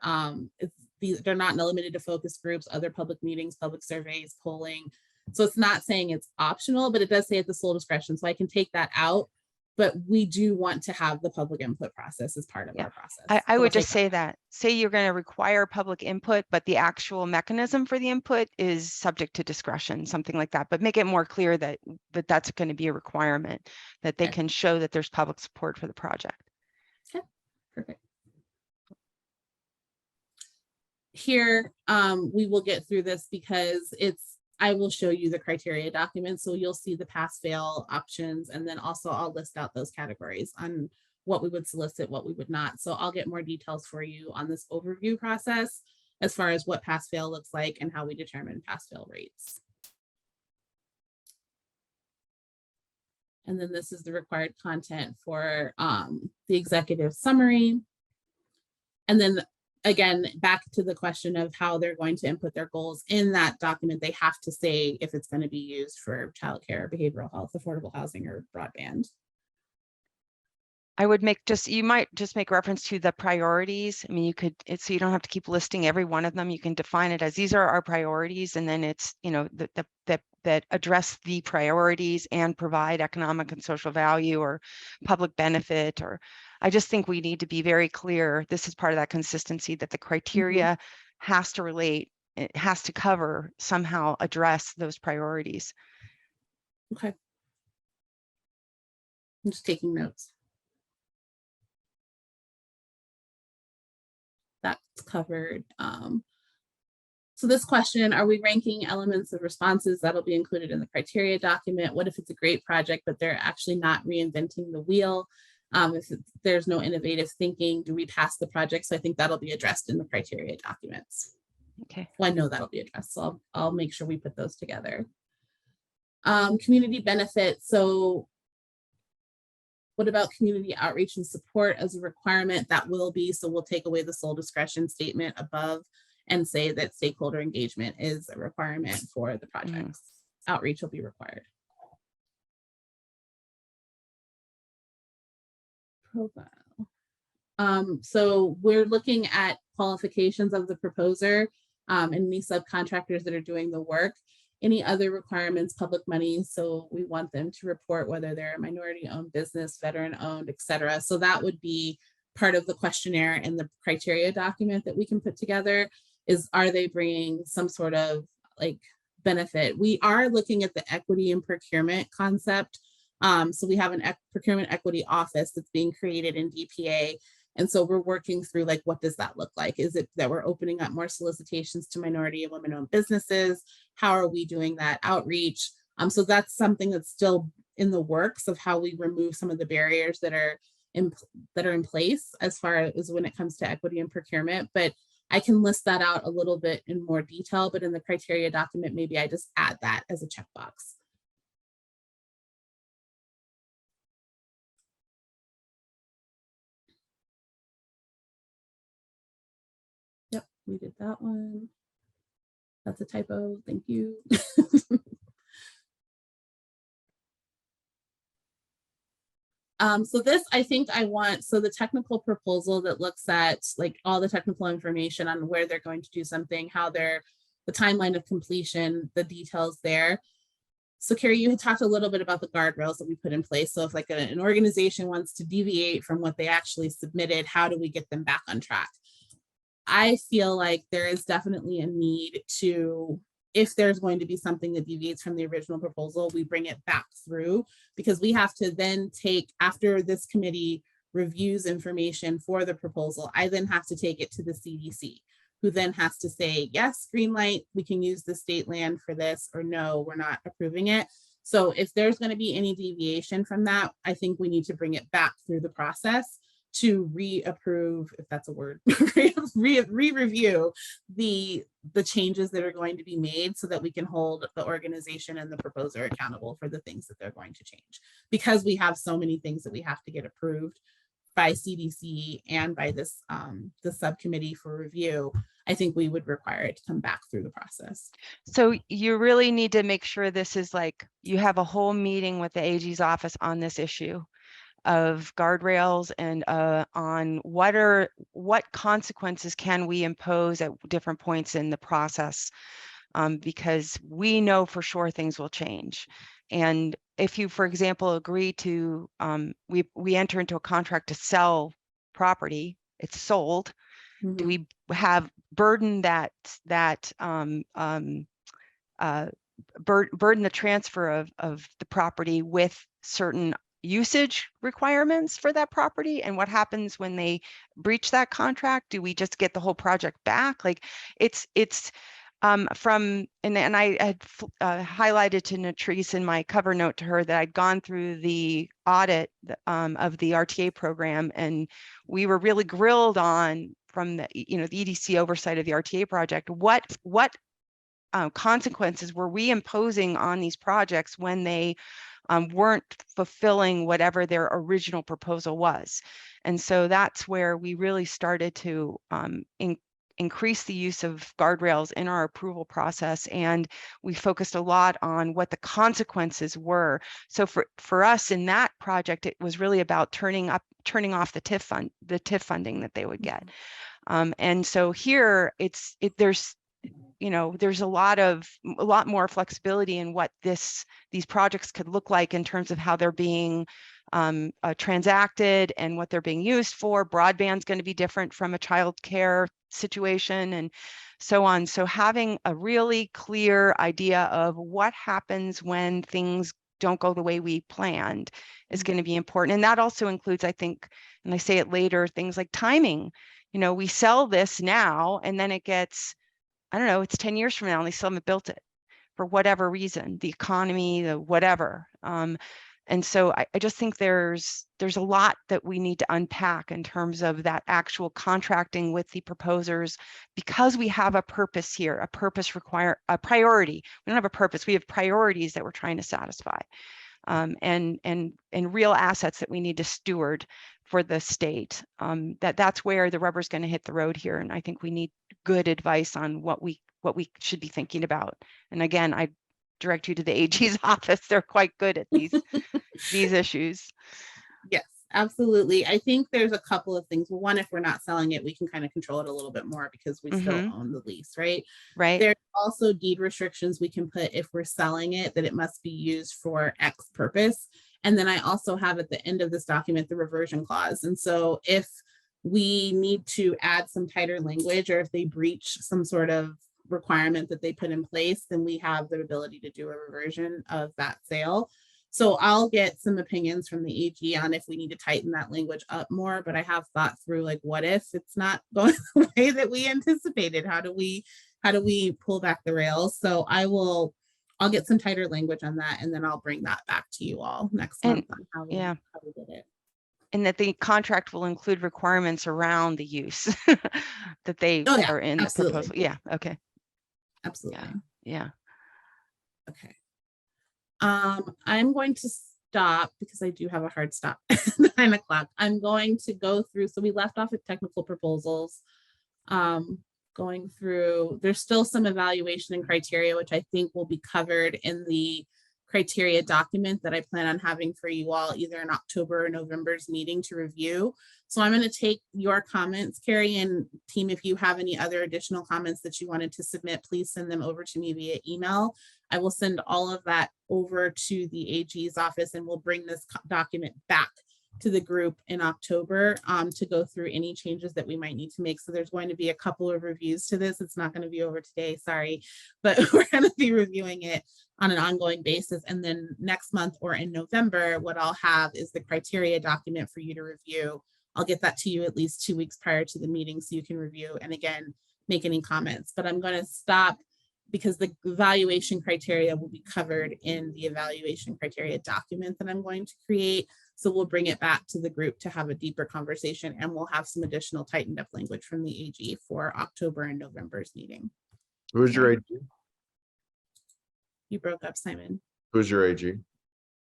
[SPEAKER 1] They're not limited to focus groups, other public meetings, public surveys, polling. So it's not saying it's optional, but it does say at the sole discretion. So I can take that out, but we do want to have the public input process as part of our process.
[SPEAKER 2] I would just say that, say you're going to require public input, but the actual mechanism for the input is subject to discretion, something like that. But make it more clear that that's going to be a requirement, that they can show that there's public support for the project.
[SPEAKER 1] Okay, perfect. Here, we will get through this because I will show you the criteria document. So you'll see the pass fail options. And then also I'll list out those categories on what we would solicit, what we would not. So I'll get more details for you on this overview process as far as what pass fail looks like and how we determine pass fail rates. And then this is the required content for the executive summary. And then again, back to the question of how they're going to input their goals in that document, they have to say if it's going to be used for childcare, behavioral health, affordable housing, or broadband.
[SPEAKER 2] I would you might just make reference to the priorities. I mean, you could, so you don't have to keep listing every one of them. You can define it as these are our priorities, and then it's, you know, that address the priorities and provide economic and social value or public benefit. Or I just think we need to be very clear. This is part of that consistency, that the criteria has to relate, it has to cover, somehow address those priorities.
[SPEAKER 1] Okay. I'm just taking notes. That's covered. So this question, are we ranking elements of responses? That'll be included in the criteria document. What if it's a great project, but they're actually not reinventing the wheel? If there's no innovative thinking, do we pass the project? So I think that'll be addressed in the criteria documents.
[SPEAKER 2] Okay.
[SPEAKER 1] Well, I know that'll be addressed, so I'll make sure we put those together. Community benefits. So what about community outreach and support as a requirement? That will be, so we'll take away the sole discretion statement above and say that stakeholder engagement is a requirement for the projects. Outreach will be required. Profile. So we're looking at qualifications of the proposer and any subcontractors that are doing the work. Any other requirements, public money. So we want them to report whether they're a minority-owned business, veteran-owned, et cetera. So that would be part of the questionnaire and the criteria document that we can put together. Is, are they bringing some sort of like benefit? We are looking at the equity and procurement concept. So we have an procurement equity office that's being created in DPA. And so we're working through like, what does that look like? Is it that we're opening up more solicitations to minority and women-owned businesses? How are we doing that outreach? So that's something that's still in the works of how we remove some of the barriers that are in place as far as when it comes to equity and procurement. But I can list that out a little bit in more detail, but in the criteria document, maybe I just add that as a checkbox. Yep, we did that one. That's a typo. Thank you. So this, I think I want, so the technical proposal that looks at like all the technical information on where they're going to do something, how they're, the timeline of completion, the details there. So Carrie, you had talked a little bit about the guardrails that we put in place. So if like an organization wants to deviate from what they actually submitted, how do we get them back on track? I feel like there is definitely a need to, if there's going to be something that deviates from the original proposal, we bring it back through, because we have to then take, after this committee reviews information for the proposal, I then have to take it to the CDC, who then has to say, yes, green light, we can use the state land for this, or no, we're not approving it. So if there's going to be any deviation from that, I think we need to bring it back through the process to reapprove, if that's a word, re-review the changes that are going to be made, so that we can hold the organization and the proposer accountable for the things that they're going to change. Because we have so many things that we have to get approved by CDC and by this the subcommittee for review, I think we would require it to come back through the process.
[SPEAKER 2] So you really need to make sure this is like, you have a whole meeting with the AG's office on this issue of guardrails and on what consequences can we impose at different points in the process, because we know for sure things will change. And if you, for example, agree to, we enter into a contract to sell property, it's sold.
[SPEAKER 1] Mm-hmm.
[SPEAKER 2] Do we have burden burden the transfer of the property with certain usage requirements for that property? And what happens when they breach that contract? Do we just get the whole project back? Like it's and I had highlighted to Natrice in my cover note to her that I'd gone through the audit of the RTA program, and we were really grilled on, from the, the EDC oversight of the RTA project, what consequences were we imposing on these projects when they weren't fulfilling whatever their original proposal was. And so that's where we really started to increase the use of guardrails in our approval process. And we focused a lot on what the consequences were. So for us in that project, it was really about turning off the TIF funding that they would get. And so here there's a lot more flexibility in what these projects could look like in terms of how they're being transacted and what they're being used for. Broadband's going to be different from a child care situation and so on. So having a really clear idea of what happens when things don't go the way we planned is going to be important. And that also includes, I think, and I say it later, things like timing. We sell this now and then it gets, I don't know, it's 10 years from now and they still haven't built it for whatever reason, the economy, the whatever. And so I just think there's a lot that we need to unpack in terms of that actual contracting with the proposers, because we have a purpose here, a priority. We don't have a purpose, we have priorities that we're trying to satisfy, and real assets that we need to steward for the state. That's where the rubber's going to hit the road here. And I think we need good advice on what we should be thinking about. And again, I direct you to the AG's office. They're quite good at these issues.
[SPEAKER 1] Yes, absolutely. I think there's a couple of things. Well, one, if we're not selling it, we can kind of control it a little bit more because we still own the lease, right?
[SPEAKER 2] Right.
[SPEAKER 1] There's also deed restrictions we can put if we're selling it, that it must be used for X purpose. And then I also have at the end of this document the reversion clause. And so if we need to add some tighter language, or if they breach some sort of requirement that they put in place, then we have the ability to do a reversion of that sale. So I'll get some opinions from the AG on if we need to tighten that language up more, but I have thought through, like, what if it's not going the way that we anticipated? How do we pull back the rails? So I'll get some tighter language on that, and then I'll bring that back to you all next month on how we did it.
[SPEAKER 2] And that the contract will include requirements around the use that they are in the proposal. Yeah. Okay.
[SPEAKER 1] Absolutely.
[SPEAKER 2] Yeah.
[SPEAKER 1] Okay. I'm going to stop because I do have a hard stop at 9 o'clock. I'm going to go through. So we left off at technical proposals. going through, there's still some evaluation and criteria, which I think will be covered in the criteria document that I plan on having for you all either in October or November's meeting to review. So I'm going to take your comments, Carrie, and team, if you have any other additional comments that you wanted to submit, please send them over to me via email. I will send all of that over to the AG's office and we'll bring this document back to the group in October to go through any changes that we might need to make. So there's going to be a couple of reviews to this. It's not going to be over today, sorry, but we're going to be reviewing it on an ongoing basis. And then next month or in November, what I'll have is the criteria document for you to review. I'll get that to you at least 2 weeks prior to the meeting so you can review and again, make any comments. But I'm going to stop because the evaluation criteria will be covered in the evaluation criteria document that I'm going to create. So we'll bring it back to the group to have a deeper conversation and we'll have some additional tightened up language from the AG for October and November's meeting.
[SPEAKER 9] Who's your AG?
[SPEAKER 1] You broke up, Simon.
[SPEAKER 9] Who's your AG?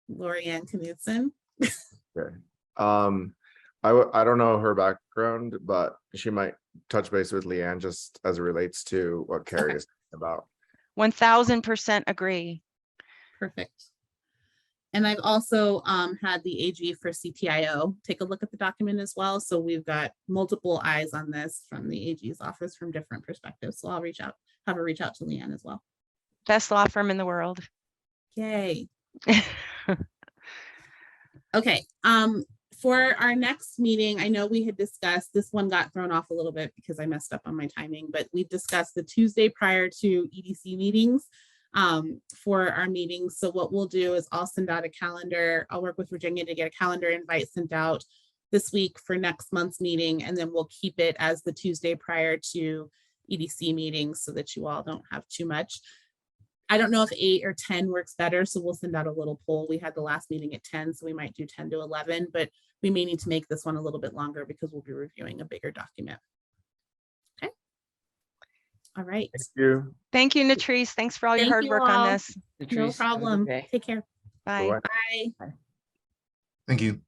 [SPEAKER 1] Lori Ann Knudsen.
[SPEAKER 9] Okay. I don't know her background, but she might touch base with Leanne just as it relates to what Carrie is about.
[SPEAKER 2] 1000% agree.
[SPEAKER 1] Perfect. And I've also had the AG for CTIO take a look at the document as well. So we've got multiple eyes on this from the AG's office from different perspectives. So I'll have her reach out to Leanne as well.
[SPEAKER 2] Best law firm in the world.
[SPEAKER 1] Yay. Okay. For our next meeting, I know we had discussed, this one got thrown off a little bit because I messed up on my timing, but we discussed the Tuesday prior to EDC meetings for our meetings. So what we'll do is I'll send out a calendar. I'll work with Virginia to get a calendar invite sent out this week for next month's meeting. And then we'll keep it as the Tuesday prior to EDC meetings so that you all don't have too much. I don't know if 8 or 10 works better. So we'll send out a little poll. We had the last meeting at 10, so we might do 10 to 11, but we may need to make this one a little bit longer because we'll be reviewing a bigger document. Okay. All right.
[SPEAKER 9] Thank you.
[SPEAKER 2] Thank you, Natrice. Thanks for all your
[SPEAKER 1] Thank
[SPEAKER 2] hard
[SPEAKER 1] you
[SPEAKER 2] work
[SPEAKER 1] all.
[SPEAKER 2] on this.
[SPEAKER 1] No
[SPEAKER 3] Patrice, have a good
[SPEAKER 1] problem.
[SPEAKER 3] day.
[SPEAKER 1] Take care.
[SPEAKER 2] Bye.
[SPEAKER 9] Bye-bye.
[SPEAKER 1] Bye.
[SPEAKER 4] Thank you.